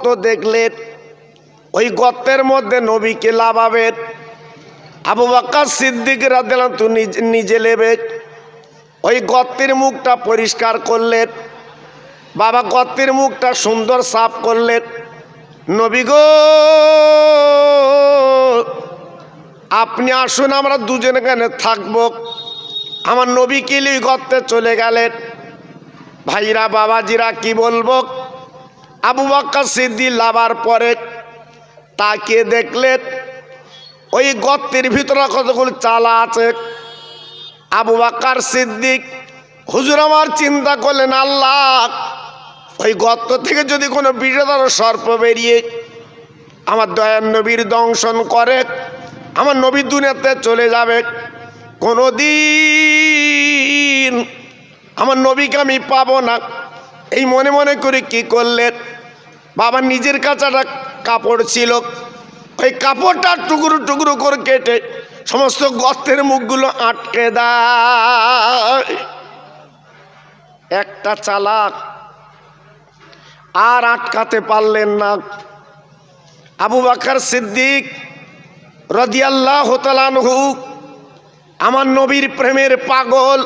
তো দেখলেন ওই গর্তের মধ্যে নবীকে লাভাবেন। আবু বকর সিদ্দিক রাদিয়াল্লাহু আনহু নিজে নেবে ওই গর্তের মুখটা পরিষ্কার করলেন। বাবা গর্তের মুখটা সুন্দর সাফ করলেন। নবী গো আপনি আসুন, আমরা দুজন এখানে থাকবো। আমার নবী কিলি গর্তে চলে গেলেন। ভাইরা বাবাজিরা কি বলবো, আবু বকর সিদ্দিক লাভার পরে তাকিয়ে দেখলেন ওই গর্তের ভিতরে কতগুলো চালা আছে। আবু বকর সিদ্দিক হুজুর আমার চিন্তা করলেন, আল্লাহ ওই গর্ত থেকে যদি কোনো বিষধর সর্প বেরিয়ে আমার দয়ার নবীর দংশন করে, আমার নবী দুনিয়াতে চলে যাবে, কোনোদিন আমার নবীকে আমি পাবো না। এই মনে মনে করে কি করলেন, বাবা নিজের কাছে একটা কাপড় ছিল, ওই কাপড়টা টুকরো টুকরো করে কেটে সমস্ত গর্তের মুখগুলো আটকে দেয়। একটা চালাক আর আটকাতে পারলেন না। আবু বকর সিদ্দিক রাদিয়াল্লাহু তাআলা আনহু আমার নবীর প্রেমের পাগল,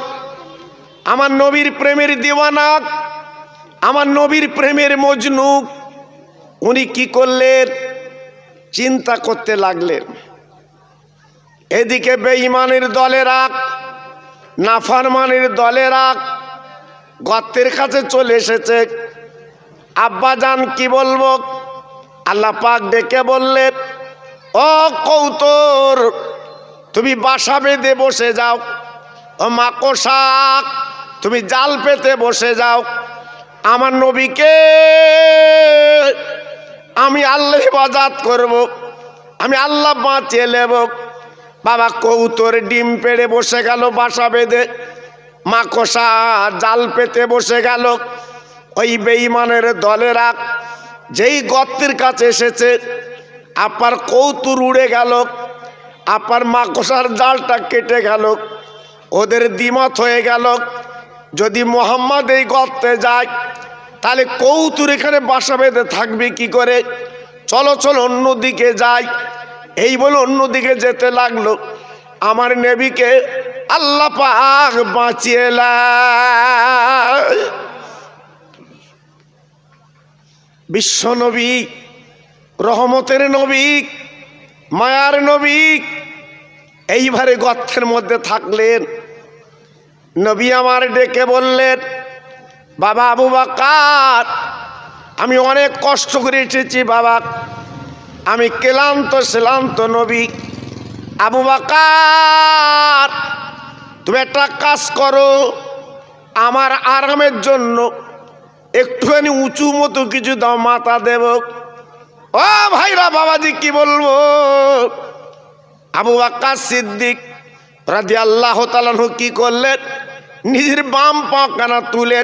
আমার নবীর প্রেমের দিওয়ানা, আমার নবীর প্রেমের মজনু। উনি কি করলেন, চিন্তা করতে লাগলেন। এদিকে বেঈমানের দলেরা, নাফরমানের দলেরা গর্তের কাছে চলে এসেছে। আব্বাজান কি বলবো, আল্লাহ পাক ডেকে বললেন, ও কৌতর তুমি বাসা বেঁধে বসে যাও, ও মাকড়সা তুমি জাল পেতে বসে যাও, আমার নবীকে আমি আল্লাহ হেফাজত করব, আমি আল্লাহ বাঁচিয়ে নেব। বাবা কৌতর ডিম পেড়ে বসে গেল বাসা বেঁধে, মাকড়সা জাল পেতে বসে গেল। ওই বেঈমানের দলেরা যেই গর্তের কাছে এসেছে, আপার কৌতুর উড়ে গেল, আপার মাকড়সার জালটা কেটে গেল। ওদের দ্বিমত হয়ে গেল, যদি মুহাম্মদ এই গর্তে যায় তাহলে কৌতুর এখানে বাসা বেঁধে থাকবে কি করে, চলো চলো অন্যদিকে যাই। এই বলে অন্যদিকে যেতে লাগলো। আমার নবীকে আল্লাহ পাক বাঁচিয়ে বিশ্ব নবী, রহমতের নবী, মায়ার নবী এইবারে গর্তের মধ্যে থাকলেন। নবী আমার ডেকে বললেন, বাবা আবু বকর আমি অনেক কষ্ট করে এসেছি বাবা, আমি ক্লান্ত নবী। আবু বকর তুমি একটা কাজ করো, আমার আরামের জন্য একটুখানি উঁচু মতো কিছু দাও, মাথা দেব। ও ভাইরা বাবাজি কি বলবো, আবু বকর সিদ্দিক রাদিয়াল্লাহু তাআলা আনহু কি করলেন, নিজের বাম পা কানা তুলে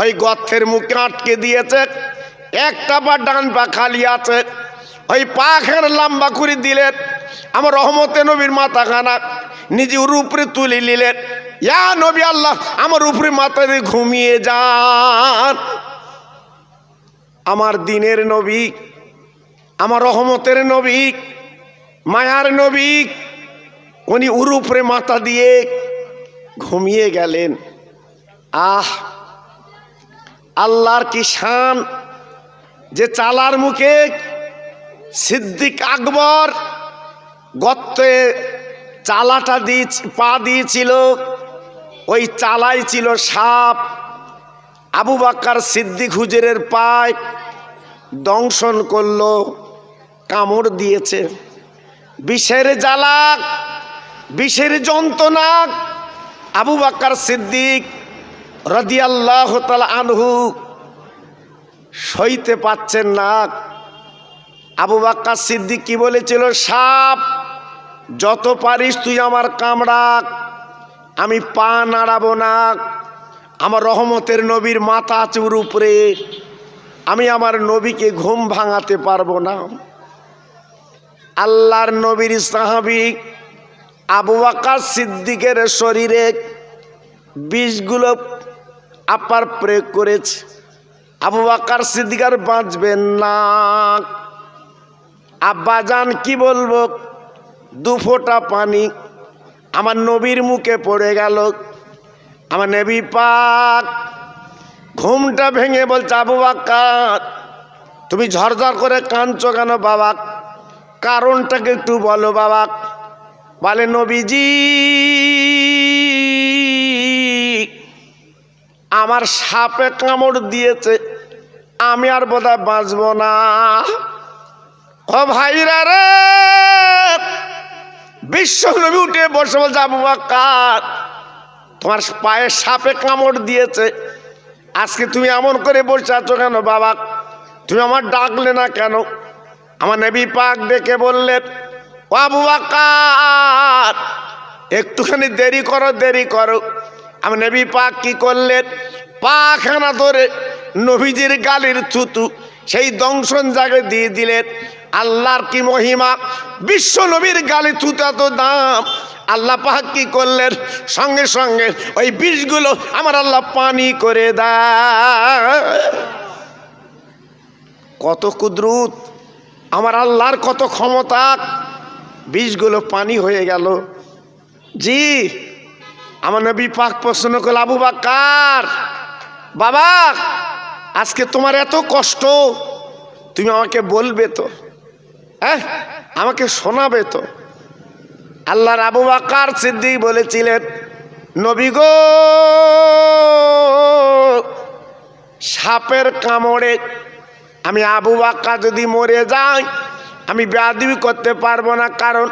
ওই গর্তের মুখে আটকে দিয়েছে। একটা পা ডান পা খালি আছে, ওই পা খানা লম্বা করে দিলেন। আমার রহমতে নবীর মাথা খানা নিজে ওর উপরে তুলে নিলেন। ইয়া নবী আল্লাহ আমার উপরে মাথা দিয়ে ঘুমিয়ে যান। আমার দিনের নবী, আমার রহমতের নবী, মায়ার নবী, উনি ওর উপরে মাথা দিয়ে ঘুমিয়ে গেলেন। আহ আল্লাহর কি শান, যে চালার মুখে সিদ্দিক আকবর গর্তে চালাটা দিয়ে পা দিয়েছিল, ওই চালাই ছিল সাপ। আবু বকর সিদ্দিক হুজুরের পায় দংশন করলো, কামড় দিয়েছে। বিষের জ্বালা, বিষের যন্ত্রণা আবু বকর সিদ্দিক রাদিয়াল্লাহু তাআলা আনহু সইতে পাচ্ছেন না। আবু বকর সিদ্দিক কি বলেছিল, সাপ যত পারিস তুই আমার কামড়া, আমি পা নাড়াবো না। আমার রহমতের নবীর মাথা আছে ওর উপরে, আমি আমার নবীকে ঘুম ভাঙাতে পারবো না। আল্লাহর নবীর সাহাবী আবু বকর সিদ্দিকের শরীরে বিষগুলো আপার প্রয়োগ করেছে। আবু বকর সিদ্দিক আর বাঁচবেন না। আব্বাজান কি বলবো, দু ফোঁটা পানি আমার নবীর মুখে পড়ে গেল। আমার নবী পাক ঘুমটা ভেঙে বলছে, আবু বকর তুমি ঝরঝর করে কাঁদছো কেন বাবা, কারণটাকে একটু বলো বাবা। বলে, নবীজি আমার সাপে কামড় দিয়েছে, আমি আর বোধহয় বাঁচবো না। ও ভাইরা রে, বিশ্ব নবী উঠে বসে বলছে, আবু বকর তোমার পায়ে সাপে কামড় দিয়েছে, আজকে তুমি এমন করে বসে আছো কেন বাবা, তুমি আমার ডাকলে না কেন? আমার নবী পাক ডেকে বললেন, ও আবু বকর একটুখানি দেরি করো, দেরি করো। আমার নবী পাক কি করলেন, পাখানা ধরে নবীজির গালির থুতু সেই দংশন জায়গায় দিয়ে দিলেন। আল্লাহর কি মহিমা, বিশ্ব নবীর গালি থুতু এত দাম। আল্লাহ পাক কি করলেন, সঙ্গে সঙ্গে ওই বিষগুলো আমার আল্লাহ পানি করে দেয়। কত কুদরত আমার আল্লাহর, কত ক্ষমতা, বিষগুলো পানি হয়ে গেল। জি আমার নবী পাক প্রশ্ন করল, আবু বকর বাবা আজকে তোমার এত কষ্ট, তুমি আমাকে বলবে তো, হ্যাঁ আমাকে শোনাবে তো? আল্লাহর আবু বকর সিদ্দিক বলেছিলেন, নবী গো সাপের কামড়ে আমি আবু বকর যদি মরে যাই আমি বেয়াদবি করতে পারবো না, কারণ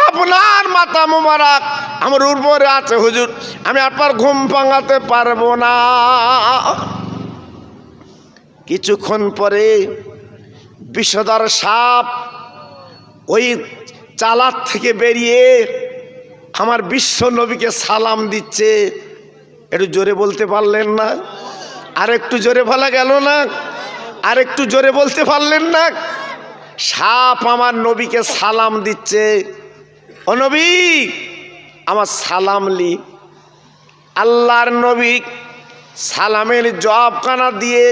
আপনার মাথা মোবারক আমার উপরে আছে হুজুর, আমি আপনার ঘুম ভাঙাতে পারবো না। কিছুক্ষণ পরে বিষধর সাপ ওই চালার থেকে বেরিয়ে আমার বিশ্ব নবীকে সালাম দিচ্ছে। একটু জোরে বলতে পারলেন না? আর একটু জোরে বলা গেল না? আর একটু জোরে বলতে পারলেন না? সাপ আমার নবীকে সালাম দিচ্ছে, ও নবী আমার সালাম লি। আল্লাহর নবী সালামের জবাবখানা দিয়ে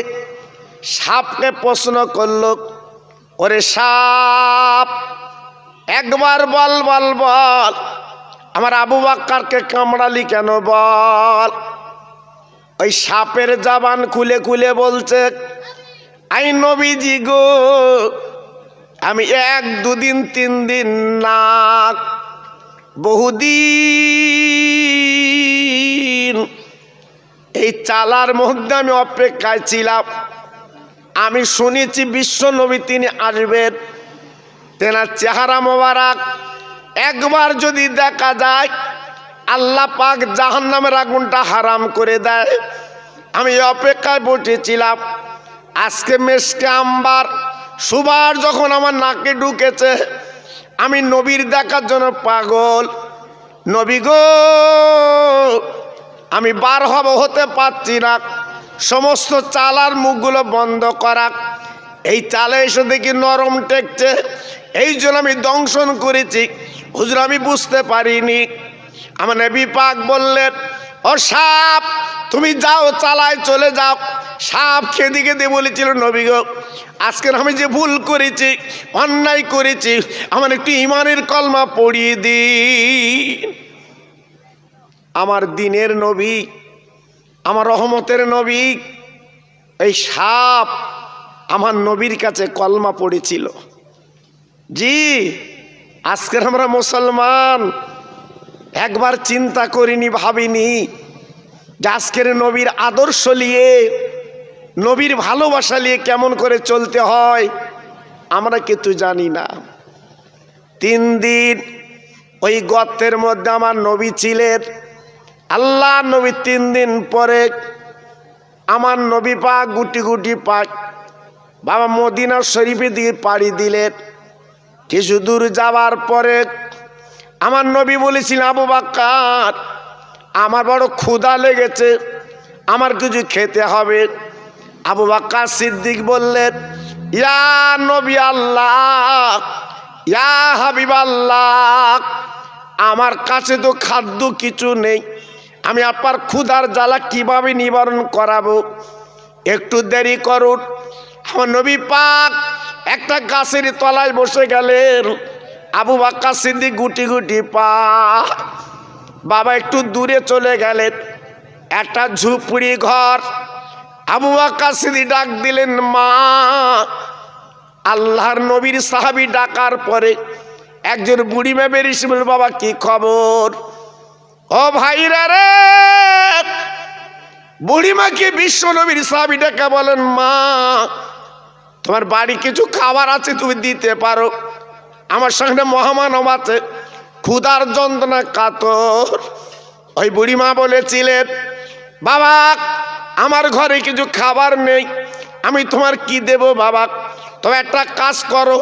সাপকে প্রশ্ন করল, ওরে সাপ একবার বল বল বল, আমার আবু বকরকে কামড়ালি কেন বল। ওই সাপের জবান খুলে খুলে বলছে, আই নবীজি গো আমি 1 2 দিন 3 দিন না, বহুদিন এই চালার মধ্যে আমি অপেক্ষায় ছিলাম। আমি শুনেছি বিশ্ব নবী তিনি আসবেন, তেনার চেহারা মোবারক একবার যদি দেখা যায় আল্লাহ পাক জাহান্নামের আগুনটা হারাম করে দেয়। আমি অপেক্ষায় বসেছিলাম। আজকে মেশকে আম্বার সুবার যখন আমার নাকে ঢুকেছে, আমি নবীর দেখার জন্য পাগল। নবী গো আমি বার হতে পারছি না, সমস্ত চালার মুখগুলো বন্ধ করা। এই চালে এসে দেখি নরম টেকছে, এই জন্য আমি দংশন করেছি হুজুর, আমি বুঝতে পারিনি। আমার নবী পাক বললেন, ও সাপ তুমি যাও, চালায় চলে যাও। সাপ খেদি খেদি বলেছিল, নবী গো আজকের আমি যে ভুল করেছি, অন্যায় করেছি, আমার একটু ইমানের কলমা পড়িয়ে দিন। আমার দিনের নবী, আমার রহমতের নবী, এই সাপ আমার নবীর কাছে কলমা পড়েছিল। জি আজকের আমরা মুসলমান, একবার চিন্তা করিনি, ভাবিনি যে আজকের নবীর আদর্শ নিয়ে, নবীর ভালোবাসা নিয়ে কেমন করে চলতে হয় আমরা কিন্তু জানি না। 3 দিন ওই গর্তের মধ্যে আমার নবী ছিলেন। আল্লাহ নবী 3 দিন পরে আমার নবী পাক গুটি গুটি পাক বাবা মদিনা শরীফে দিয়ে পাড়ি দিলেন। কিছু দূর যাওয়ার পরে আমার নবী বলেছিলেন, আবু বকর আমার বড় ক্ষুধা লেগেছে, আমার কিছু খেতে হবে। আবু বকর সিদ্দিক বললেন, ইয়া নবী আল্লাহ, ইয়া হাবিব আল্লাহ, আমার কাছে তো খাদ্য কিছু নেই, আমি আপনার ক্ষুধার জ্বালা কিভাবে নিবারণ করাবো? একটু দেরি করুন। আমার নবী পাক একটা গাছের তলায় বসে গেলেন। আবু বকর সিদ্দিক গুটি গুটি পা। বাবা একটু দূরে চলে গেলেন, একটা ঝুপড়ি ঘর। আবু বকর সিদ্দিক ডাক দিলেন, মা। আল্লাহর নবীর সাহাবী ডাকার পরে একজন বুড়ি মা বেরিয়ে বলল, বাবা কি খবর? ও ভাইরা রে, বুড়িমাকে বিশ্ব নবীর সাহাবী ডাকা বলেন, মা তোমার বাড়ি কিছু খাবার আছে, তুমি দিতে পারো? আমার সঙ্গে মহামানব আছে, ক্ষুধার যন্ত্রণা কাতর। ওই বুড়িমা বলেছিলেন, বাবা আমার ঘরে কিছু খাবার নেই, আমি তোমার কি দেব বাবা? তবে একটা কাজ করো,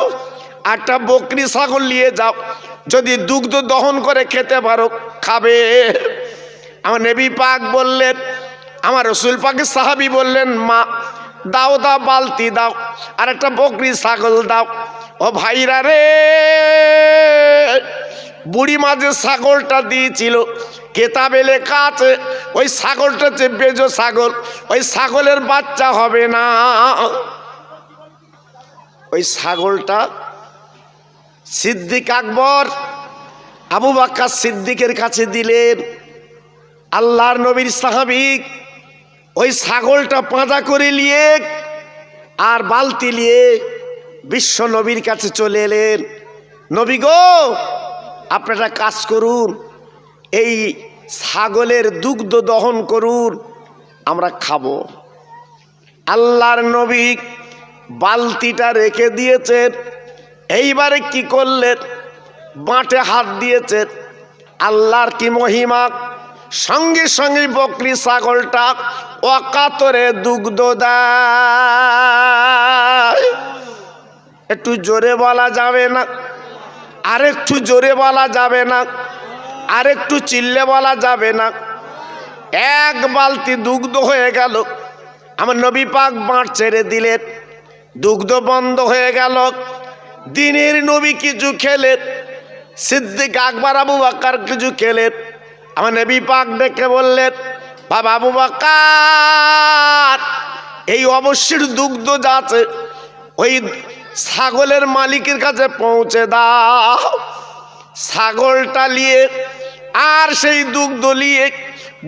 একটা বকরি ছাগল নিয়ে যাও, যদি দুগ্ধ দহন করে খেতে পারো খাবে। আমার নবী পাক বললেন, আমার রসুল পাকের সাহাবী বললেন, মা দাও দাও, বালতি দাও, আর একটা বকরি ছাগল দাও। ও ভাইরা রে, বুড়ি মাঝে ছাগলটা দিয়েছিল, কেতাবে লেখা আছে ওই ছাগলটা হচ্ছে বেজো ছাগল, ওই ছাগলের বাচ্চা হবে না। ওই ছাগলটা সিদ্দিক আকবর আবু বকর সিদ্দিকের কাছে দিলেন। আল্লাহর নবীর সাহাবী ওই ছাগলটা পাঁজা করে নিয়ে আর বালতি নিয়ে বিশ্ব নবীর কাছে চলে এলেন। নবী গো, আপনারা কাজ করুন, এই ছাগলের দুগ্ধ দহন করুন, আমরা খাবো। আল্লাহর নবী বালতিটা রেখে দিয়েছেন। এইবারে কি করলেন? বাঁটে হাত দিয়েছেন। আল্লাহর কি মহিমা! সঙ্গে সঙ্গে বকরি ছাগলটা অকাতরে দুগ্ধ দেয়। একটু জোরে বলা যাবে না? আরেকটু জোরে বলা যাবে না? আরেকটু চিল্লে বলা যাবে না? এক বালতি দুগ্ধ হয়ে গেল। আমার নবী পাক বাঁট ছেড়ে দিলেন, দুগ্ধ বন্ধ হয়ে গেল। দিনের নবী কিছু খেলেন, সিদ্দিক আকবর আবু বকর কিছু খেলেন। আমার নবী পাক ডেকে বললেন, বাবা আবু বকর, এই অবশ্যই দুগ্ধ যা আছে ওই ছাগলের মালিকের কাছে পৌঁছে দাও। ছাগলটা নিয়ে আর সেই দুগ্ধ নিয়ে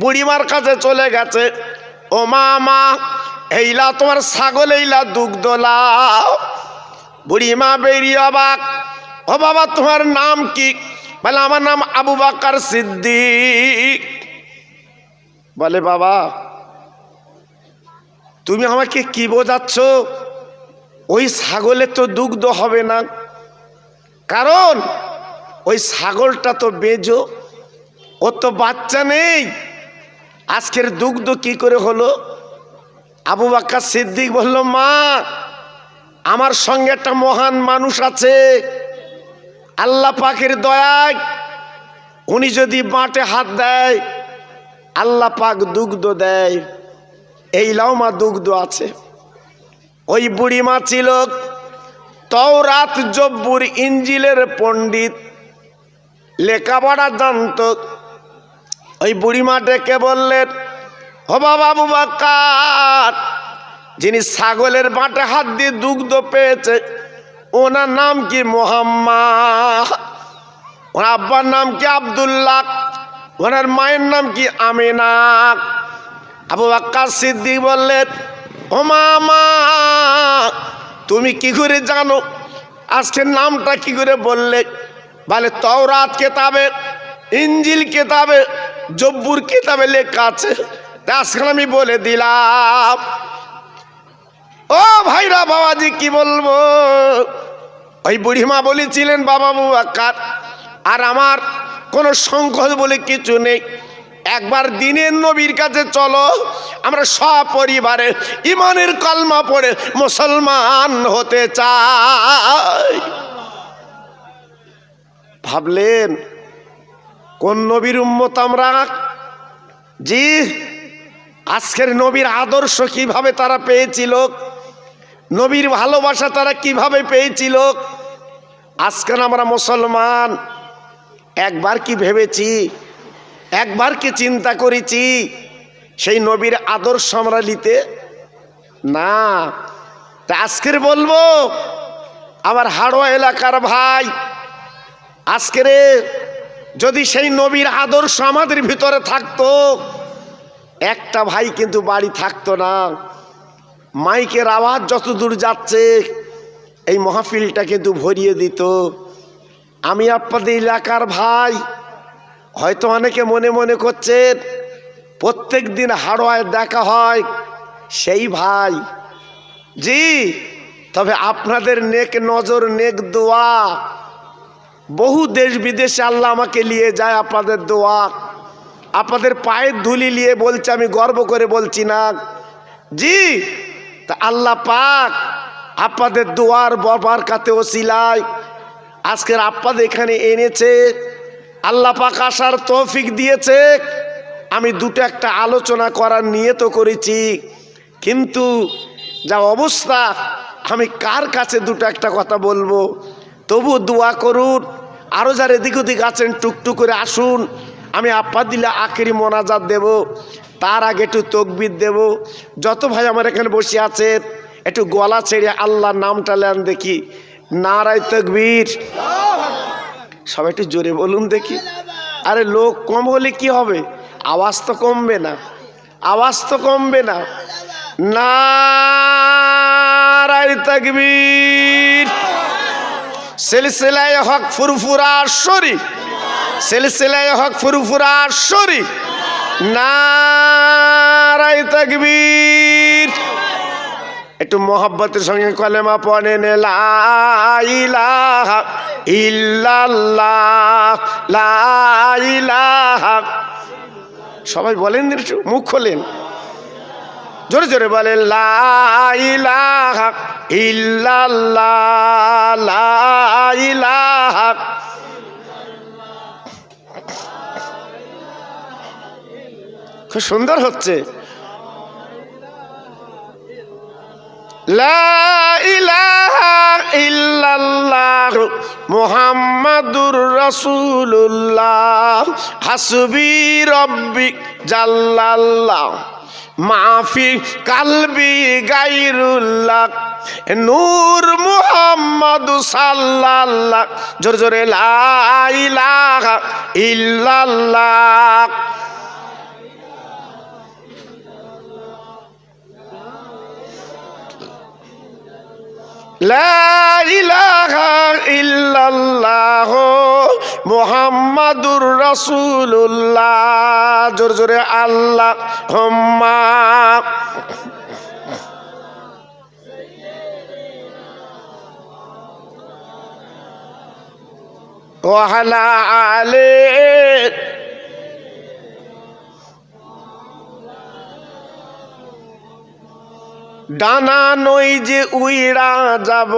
বুড়িমার কাছে চলে গেছে। ও মা, মা এইলা তোমার ছাগল, এইলা দুগ্ধ লাও। বুড়িমা বেরিয়ে অবাক, ও বাবা তোমার নাম কি? বলে আমার নাম আবু বকর সিদ্দিক। বলে বাবা তুমি আমাকে কি বোঝাচ্ছ? ওই ছাগলের তো দুগ্ধ হবে না, কারণ ওই ছাগলটা তো বেজো, ওর তো বাচ্চা নেই, আজকের দুগ্ধ কি করে হলো? আবু বকর সিদ্দিক বলল, মা আমার সঙ্গে একটা মহান মানুষ আছে, আল্লাহ পাকের দয়ায় উনি যদি বাঁটে হাত দেয় আল্লাহ পাক দুগ্ধ দেয়। এই লাও মা, দুগ্ধ আছে। ওই বুড়িমা ছিল তওরাত, জব্বুর, ইঞ্জিলের পণ্ডিত, লেখাপড়া জানত। ওই বুড়িমা ডেকে বললেন, ও বাবা আবু বকর, যিনি ছাগলের বাঁটে হাত দিয়ে দুগ্ধ পেয়েছে ওনার নাম কি? মুহাম্মদ। ওনার আব্বার নাম কি? আব্দুল্লাহ। ওনার মায়ের নাম কি? আমিনা। আবু বকর সিদ্দিক বললেন, ও মা, তুমি কি করে জানো? আজকের নামটা কি করে বললে? বলে তওরাত কেতাবে, ইঞ্জিল কেতাবে, জব্বুর কেতাবে লেখা আছে, আজকে আমি বলে দিলাম। ও ভাইরা বাবাজি কি বলবো? ওই বুড়িমা বলেছিলেন, বাবা আবু বকর, আর আমার কোনো সংকোচ বলে কিছু নেই, একবার দিনের নবীর কাছে চলো, আমরা সপরিবারে ইমানের কলমা পড়ে মুসলমান হতে চাই। ভাবলেন কোন নবীর উম্মত আমরা? জি, আজকের নবীর আদর্শ কিভাবে তারা পেয়েছিল, নবীর ভালোবাসা তারা কিভাবে পেয়েছিল। আজকাল আমরা মুসলমান, একবার কি ভেবেছি, একবার কি চিন্তা করেছি সেই নবীর আদর্শ আমরা নিতে? না। তা আজকের বলবো আমার হাড়োয়া এলাকার ভাই, আজকের যদি সেই নবীর আদর্শ আমাদের ভিতরে থাকতো, একটা ভাই কিন্তু বাড়ি থাকতো না। মাইকের আওয়াজ যত দূর যাচ্ছে এই মাহফিলটা কিন্তু ভরিয়ে দিত। আমি আপনাদের এলাকার ভাই, হয়তো অনেকে মনে মনে করছেন প্রত্যেক দিন হাড়োয়ায় দেখা হয়, সেই ভাই জি। তবে আপনাদের নেক নজর, নেক দোয়া, বহু দেশ বিদেশে আল্লাহ আমাকে নিয়ে যায় আপনাদের দোয়া, আপনাদের পায়ের ধুলি নিয়ে বলছে, আমি গর্ব করে বলছি না জি। তা আল্লাহ পাক আপনাদের দোয়ার বরকতে ওসিলায় আজকের আপনাদের এখানে এনেছে। আল্লাহ পাক আসার তৌফিক দিয়েছে। আমি দুটো একটা আলোচনা করার নিয়ত করেছি, কিন্তু যা অবস্থা, আমি কার কাছে দুটো একটা কথা বলবো? তবু দোয়া করুন। আরও যারা এদিক ওদিক আছেন টুকটুক করে আসুন। আমি আপনার দিলে আখেরি মোনাজাত দেব, তার আগে একটু তকবির দেব। যত ভাই আমার এখানে বসে আছে একটু গলা ছেড়ে আল্লাহর নামটা নেন দেখি। নারায়ে তাকবীর। সবাই একটু জোরে বলুন দেখি। আরে লোক কম হলে কি হবে? আওয়াজ তো কমবে না, আওয়াজ তো কমবে না। নারায়ে তাকবীর। সিলসিলায়ে হক ফুরফুরা শরীফ, সিলসিলায়ে হক ফুরফুরা শরীফ। নারায়ে তাকবীর। একটু মোহাব্বতের সঙ্গে কলেমা পড়েন, লা ইলাহা ইল্লাল্লাহ, লা ইলাহা। সবাই বলেন, একটু মুখ খোলেন, জোরে জোরে বলেন, লা ইলাহা ইল্লাল্লাহ, লা ইলাহা। খুব সুন্দর হচ্ছে। লা ইলাহা ইল্লাল্লাহ মুহাম্মাদুর রাসূলুল্লাহ, হাসবি রব্বি জাল্লাল্লাহ, মাফি কালবি গায়রুল্লাহ, নূর মুহাম্মদ সাল্লাল্লাহ। জোরে জোরে লা ইলাহা ইল্লাল্লাহ। লা ইলাহা ইল্লাল্লাহ মুহাম্মাদুর রাসূলুল্লাহ। জোরে জোরে আল্লাহুম্মা ওয়া আলা আলি। ডানা নই যে উইড়া যাব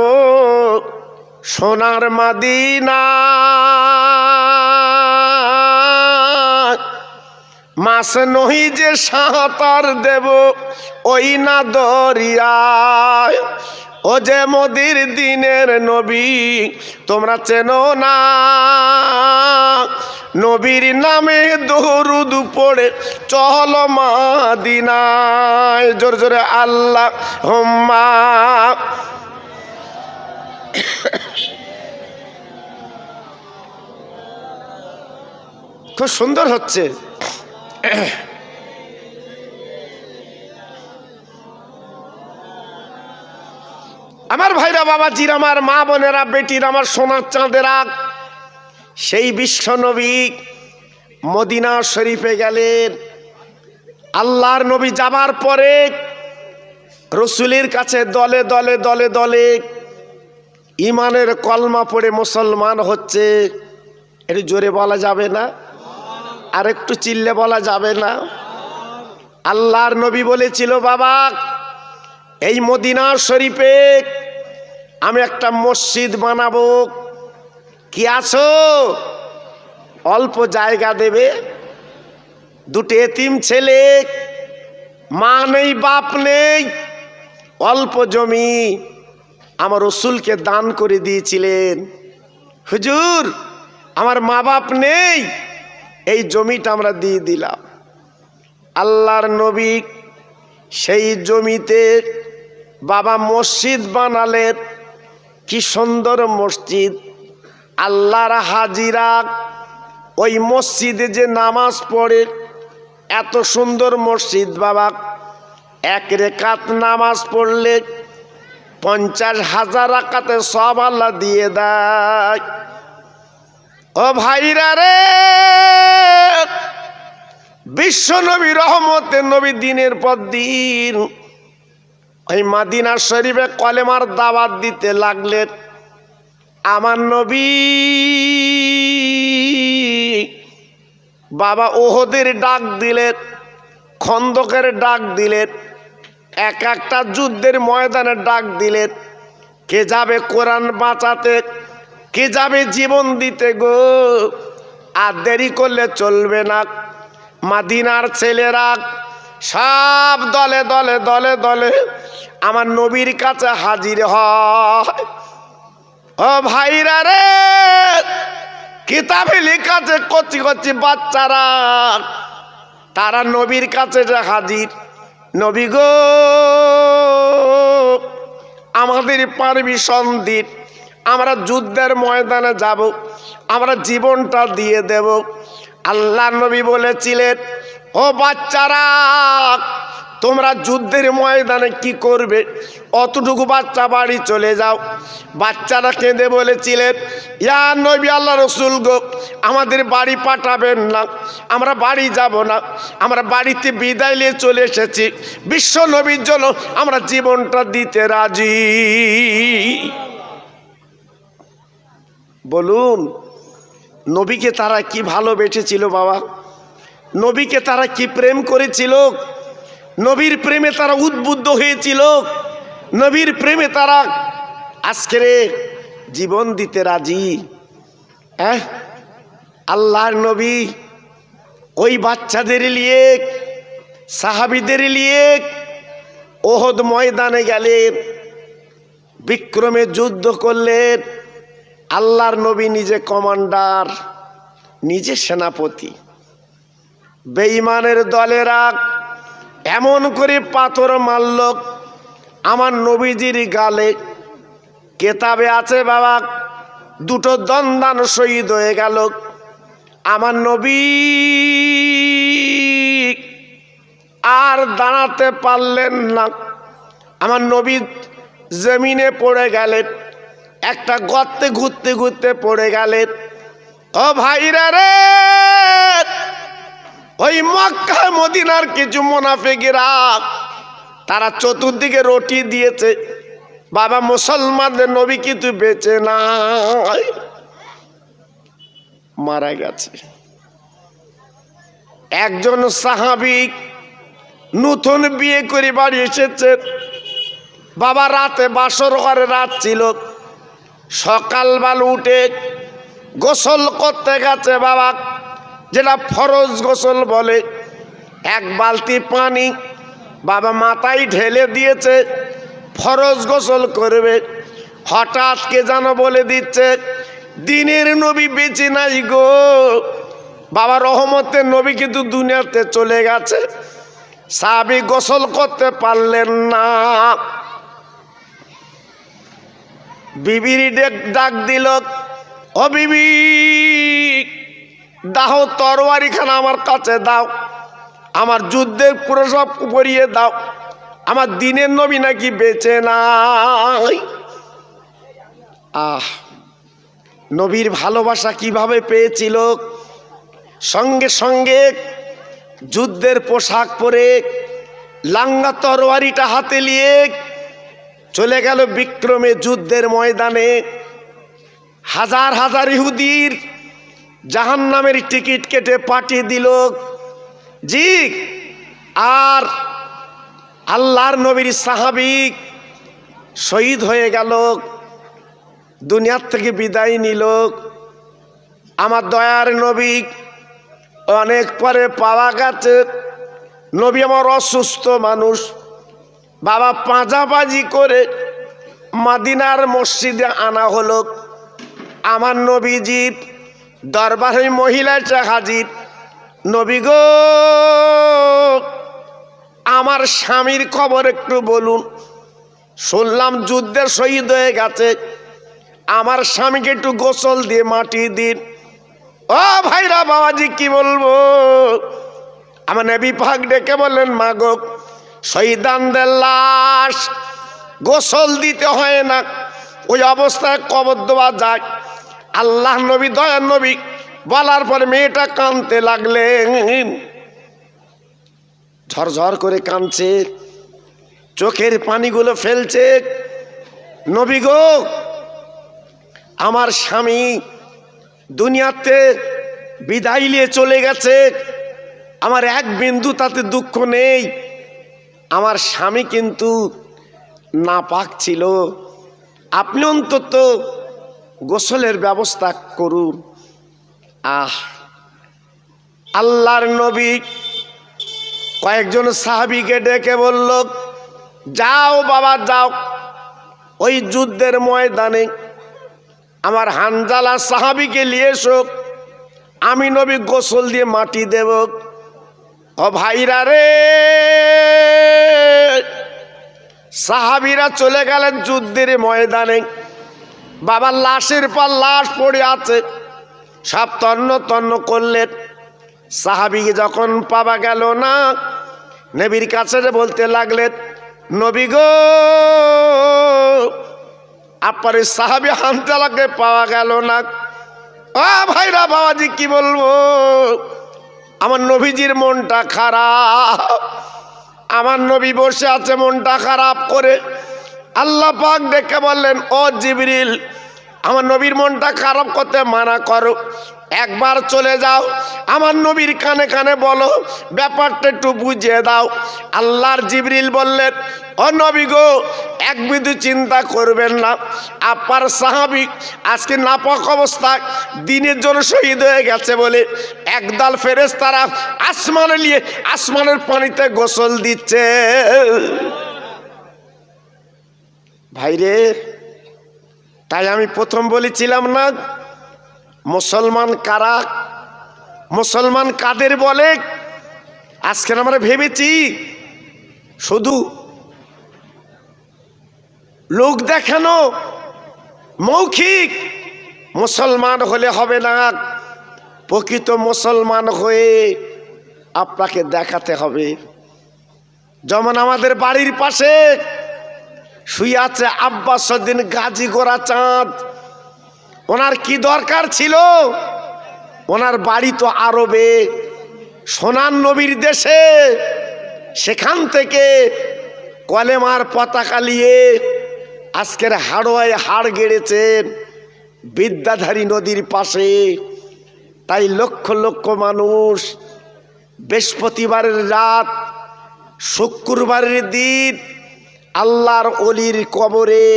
সোনার মদিনা, মাছ নই যে সাঁতার দেব ওই না দরিয়ায়। ও যে মদির দিনের নবী তোমরা চেনো না, নবীর নামে দরুদ পড়ে চল মদিনায়। জোরে জোরে আল্লাহুম্মা। খুব সুন্দর হচ্ছে। আমার ভাইরা, বাবাজির, আমার মা বোনেরা, বেটির, আমার সোনার চাঁদেরা, সেই বিশ্ব নবী মদিনা শরীফে গেলেন। আল্লাহর নবী যাবার পরে রসুলের কাছে দলে দলে দলে দলে ইমানের কলমা পড়ে মুসলমান হচ্ছে। একটু জোরে বলা যাবে না? আর একটু চিল্লে বলা যাবে না? আল্লাহর নবী বলেছিল, বাবা এই মদিনা শরীফে আমি একটা মসজিদ বানাবো, কি আছো? অল্প জায়গা দেবে, দুটো এতিম ছেলে, মা নেই বাপ নেই, অল্প জমি আমার রসুলকে দান করে দিয়েছিলেন। হুজুর আমার মা বাপ নেই, এই জমিটা আমরা দিয়ে দিলাম। আল্লাহর নবী সেই জমিতে বাবা মসজিদ বানালেন, কি সুন্দর মসজিদ। আল্লাহর হাজিরা ওই মসজিদে যে নামাজ পড়ে, এত সুন্দর মসজিদ বাবা। এক রেকাত নামাজ পড়লে 50,000 রাকাতে সব আল্লাহ দিয়ে দেয়। ও ভাইরা রে, বিশ্ব নবী রহমতের নবী দিনের পর দিন ওই মদিনা শরীফে কলেমার দাওয়াত দিতে লাগলেন। আমার নবী বাবা ওহদের ডাক দিলেন, খন্দকের ডাক দিলেন, এক একটা যুদ্ধের ময়দানে ডাক দিলেন। কে যাবে কোরআন বাঁচাতে, কে যাবে জীবন দিতে গো, আর দেরি করলে চলবে না। মদিনার ছেলেরা সব দলে দলে দলে দলে আমার নবীর কাছে হাজির হয়। ও ভাইরা রে, কিতাবে লেখা আছে কচি কচি বাচ্চারা তারা নবীর কাছে হাজির। নবী গো, আমাদের পারমিশন দিন, আমরা যুদ্ধের ময়দানে যাব, আমরা জীবনটা দিয়ে দেব। আল্লাহ নবী বলেছিলেন, ও বাচ্চারা, তোমরা যুদ্ধের ময়দানে কি করবে? অতটুকু বাচ্চা বাড়ি চলে যাও। বাচ্চারা কেঁদে বলেছিলেন, ইয়া নবী আল্লাহ রসুল গো, আমাদের বাড়ি পাঠাবেন না, আমরা বাড়ি যাব না, আমরা বাড়িতে বিদায় নিয়ে চলে এসেছি, বিশ্ব নবীর জন্য আমরা জীবনটা দিতে রাজি। বলুন, নবীকে তারা কি ভালোবেসেছিল বাবা, নবীকে তারা কি প্রেম করেছিল, নবীর প্রেমে তারা উদ্বুদ্ধ হয়েছিল, নবীর প্রেমে তারা আজকের জীবন দিতে রাজি। আল্লাহর নবী ওই বাচ্চাদের নিয়ে, সাহাবীদের নিয়ে ওহদ ময়দানে গেলেন, বিক্রমে যুদ্ধ করলেন। আল্লাহর নবী নিজে কমান্ডার, নিজে সেনাপতি। বেঈমানের দলেরা এমন করে পাথর মারল আমার নবীজির গালে। কেতাবে আছে বাবা, দুটো দন্দান শহীদ হয়ে গেল। আমার নবী আর দাঁড়াতে পারলেন না, আমার নবী জমিনে পড়ে গেলেন, একটা গর্তে ঘুরতে ঘুরতে পড়ে গেলেন। ও ভাইরা রে, ওই মক্কা মদিনার কিছু মুনাফিকরা তারা চতুর্দিকে রটি দিয়েছে, বাবা মুসলমানদের নবী কিন্তু বেঁচে নাই, মারা গেছে। একজন সাহাবী নতুন বিয়ে করে বাড়ি এসেছে বাবা, রাতে বাসর ঘরে রাত ছিল, সকালবেলা উঠে গোসল করতে গেছে বাবা, যেটা ফরজ গোসল বলে। এক বালতি পানি বাবা মাথায় ঢেলে দিয়েছে, ফরজ গোসল করবে। হঠাৎ কে যেন বলে দিচ্ছে, দিনের নবী বেঁচে নাই গো। বাবা রহমতের নবী কিন্তু দুনিয়াতে চলে গেছে। সাহাবী গোসল করতে পারলেন না। বিবির ডাক দিল, ও বিবি, দাও তরবারিখানা আমার কাছে দাও, আমার যুদ্ধের প্রসব করিয়ে দাও, আমার দিনের নবী নাকি বেঁচে নাই। নবীর ভালোবাসা কিভাবে পেয়েছিল! সঙ্গে সঙ্গে যুদ্ধের পোশাক পরে লাঙ্গা তরবারিটা হাতে নিয়ে চলে গেল বিক্রমে যুদ্ধের ময়দানে। হাজার হাজার ইহুদির জাহান্নামের টিকিট কেটে পাঠিয়ে দিল। জি, আর আল্লাহর নবীর সাহাবী শহীদ হয়ে গেল, দুনিয়ার থেকে বিদায় নিল। আমার দয়ার নবী অনেক পরে পাওয়া গেছে। নবী আমার অসুস্থ মানুষ, বাবা পাঁজাবাজি করে মদিনার মসজিদে আনা হলো। আমার নবীজির দরবারে মহিলা এসে হাজির। নবী গো, আমার স্বামীর খবর একটু বলুন। শুনলাম যুদ্ধে শহীদ হয়ে গেছে, আমার স্বামীকে একটু গোসল দিয়ে মাটি দিন। ও ভাইরা বাবাজি কি বলবো, আমার নবী পাক ডেকে বললেন, মা গো, শহীদানদের লাশ গোসল দিতে হয় না, ওই অবস্থায় কবর দেওয়া যায়। আল্লাহ নবী, দয়ার নবী বলার পরে মেয়েটা কাঁদতে লাগলেন, ঝরঝর করে কাঁদছে, চোখের পানিগুলো ফেলছে। নবী গো, আমার স্বামী দুনিয়াতে বিদায় নিয়ে চলে গেছে, আমার এক বিন্দু তাতে দুঃখ নেই। আমার স্বামী কিন্তু নাপাক ছিল, আপনি অন্তত গোসলের ব্যবস্থা করুন। আল্লাহর নবী কয়েকজন সাহাবীকে ডেকে বলল, যাও বাবা যাও, ওই যুদ্ধের ময়দানে আমার হানজালা সাহাবীকে নিয়ে এসো, আমি নবী গোসল দিয়ে মাটি দেব। ও ভাইরা রে, সাহাবীরা চলে গেলেন যুদ্ধের ময়দানে। বাবার লাশের পর লাশ পড়ে আছে, সব তন্ন তন্ন করলেন। সাহাবীকে যখন পাওয়া গেল না, নবীর কাছে বলতে লাগলেন, নবী গো, আপনার সাহাবী হানজালাকে পাওয়া গেল না। ও ভাইরা বাবাজি কি বলবো, আমার নবীজির মনটা খারাপ। আমার নবী বসে আছে মনটা খারাপ করে। আল্লাহ পাক ডেকে বললেন, ও জিবরিল, আমার নবীর মনটা খারাপ করতে মানা করো, একবার চলে যাও, আমার নবীর কানে কানে বলো, ব্যাপারটা একটু বুঝিয়ে দাও। আল্লাহর জিবরিল বললেন, ও নবী গো, এক বিন্দু চিন্তা করবেন না, আপনার সাহাবী আজকে নাপাক অবস্থায় দিনের জন্য শহীদ হয়ে গেছে বলে একদল ফেরেশতারা আসমানে নিয়ে আসমানের পানিতে গোসল দিচ্ছে। ভাইরে, তাই আমি প্রথম বলেছিলাম না, মুসলমান কারা, মুসলমান কাদের বলে। আজকে আমরা ভেবেছি শুধু লোক দেখানো, মৌখিক মুসলমান হলে হবে না, প্রকৃত মুসলমান হয়ে আপনাকে দেখাতে হবে। যেমন আমাদের বাড়ির পাশে শুয়ে আছে আব্বাসউদ্দিন গাজী গোরাচাঁদ। ওনার কি দরকার ছিল, ওনার বাড়ি তো আরবে, সোনার নবীর দেশে, সেখান থেকে কলেমার পতাকা নিয়ে আজকের হাড়োয়ায় হাড় গেড়েছেন বিদ্যাধারী নদীর পাশে। তাই লক্ষ লক্ষ মানুষ বৃহস্পতিবারের রাত, শুক্রবারের দিন আল্লাহর অলির কবরে,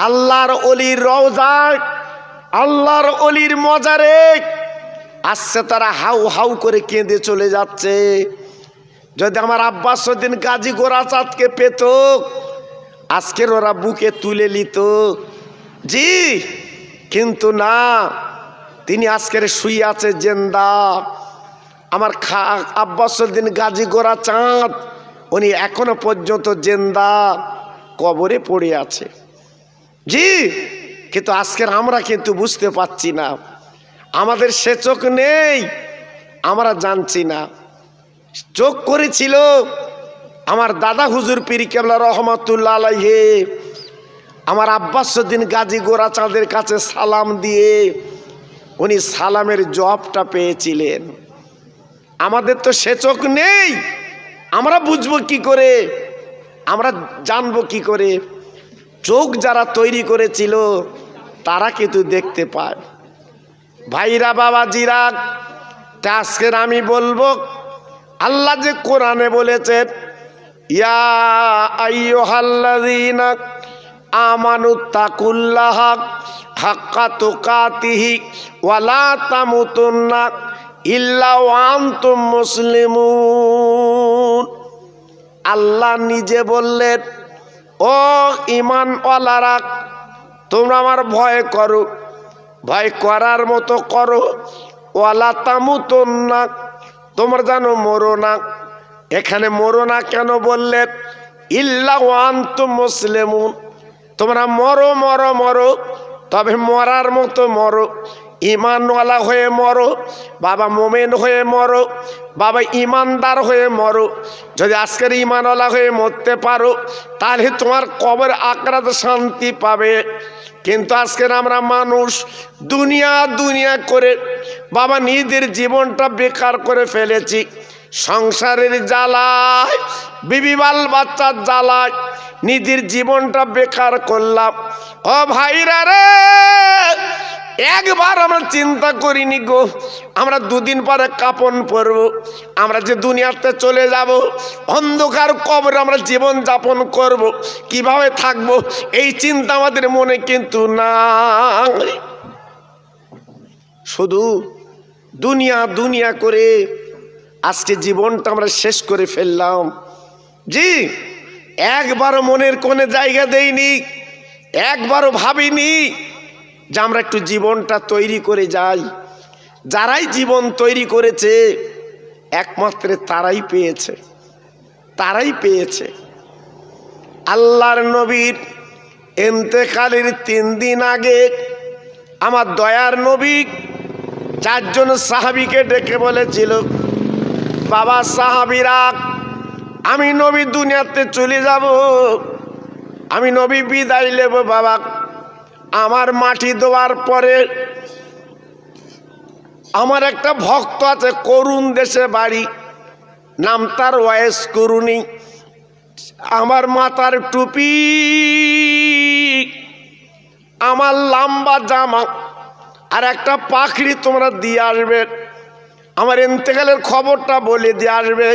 আল্লাহর অলির রওজায়, আল্লাহর অলির মজারে আসছে, তারা হাউ হাউ করে কেঁদে চলে যাচ্ছে। যদি আমার আব্বাসউদ্দিন গাজী গোরাচাঁদকে পেত, আজকের ওরা বুকে তুলে নিত। জি, কিন্তু না, তিনি আজকের শুয়ে আছে জিন্দা। আমার আব্বাসউদ্দিন গাজী গোরাচাঁদ উনি এখনো পর্যন্ত জিন্দা, কবরে পড়ে আছে। জি, কিন্তু আজকের আমরা কিন্তু বুঝতে পারছি না, আমাদের সে চোখ নেই, আমরা জানছি না। চোখ করেছিল আমার দাদা হুজুর পীর কেবলা রহমাতুল্লাহ আলাইহি, আমার আব্বাসউদ্দিন গাজী গোরাচাঁদের কাছে সালাম দিয়ে উনি সালামের জবাবটা পেয়েছিলেন। আমাদের তো সে চোখ নেই, আমরা বুঝবো কি করে, আমরা জানবো কি করে? চোখ যারা তৈরি করেছিল তারা কিন্তু দেখতে পায়। ভাইরা বাবাজিরা, আজকের আমি বলবো, আল্লাহ যে কোরআনে বলেছেন, ইয়া আইয়ুহাল্লাযীনা আমানুত্তাকুল্লাহা হাক্কা তুকাতিহি ওয়া লা তামুতুন্না ইল্লা ওয়া আনতুম মুসলিমুন। আল্লাহ নিজে বললেন, ও ঈমানওয়ালারা, তোমরা আমার ভয় করো, ভয় করার মতো করো। ওয়া লা তামুতুন্না, তোমরা যেন মরো না। এখানে মরো না কেন বললেন? ইল্লা ওয়া আনতুম মুসলিমুন, তোমরা মরো মরো মরো, তবে মরার মতো মরো, ইমানওয়ালা হয়ে মরো, বাবা মোমেন হয়ে মরো, বাবা ইমানদার হয়ে মরো। যদি আজকের ইমানওয়ালা হয়ে মরতে পারো তাহলে তোমার কবর আখরাত শান্তি পাবে। কিন্তু আজকের আমরা মানুষ দুনিয়া দুনিয়া করে বাবা নিজেদের জীবনটা বেকার করে ফেলেছি। সংসারের জ্বালায়, বিবি বাল বাচ্চার জ্বালায় নিজের জীবনটা বেকার করলাম। ও ভাইরা রে, একবার আমরা চিন্তা করিনি গো, আমরা দুদিন পরে কাপন পরব, আমরা যে দুনিয়াতে চলে যাব, অন্ধকার কবরে আমরা জীবন যাপন করব, কিভাবে থাকব, এই চিন্তা আমাদের মনে কিন্তু না। শুধু দুনিয়া দুনিয়া করে আজকে জীবনটা আমরা শেষ করে ফেললাম। জি, একবারও মনের কোণে জায়গা দেইনি, একবারও ভাবিনি যে আমরা একটু জীবনটা তৈরি করে যাই। যারাই জীবন তৈরি করেছে একমাত্র তারাই পেয়েছে, তারাই পেয়েছে। আল্লাহর নবীর ইন্তেকালের 3 দিন আগে আমার দয়ার নবী 4 জন সাহাবীকে ডেকে বলেছিল, বাবা সাহাবীরা, আমি নবী দুনিয়াতে চলে যাব, আমি নবী বিদায় নেব। বাবা, আমার মাটি দেওয়ার পরে আমার একটা ভক্ত আছে, করুণ দেশে বাড়ি, নাম তার ওয়াইস করুণী। আমার মাথার টুপি, আমার লম্বা জামা আর একটা পাখড়ি তোমরা দিয়ে আসবে, আমার ইন্তেকালের খবরটা বলে দিয়ে আসবে।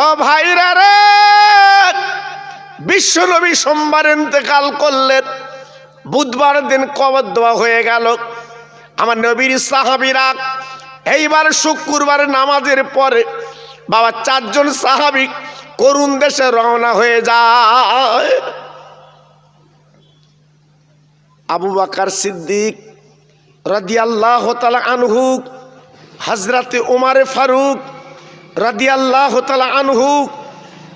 ও ভাইরা রে, বিশ্বনবী সোমবার ইন্তেকাল করলেন, বুধবার দিন কবর দেওয়া হয়ে গেল। আমার নবীর সাহাবীরা এইবার শুক্রবার নামাজের পরে বাবা 4 জন সাহাবী করুণ দেশে রওনা হয়ে যায়। আবু বকর সিদ্দিক রাদিয়াল্লাহু তাআলা আনহু, হযরতে উমর ফারুক রাদিয়াল্লাহু তাআলা আনহু,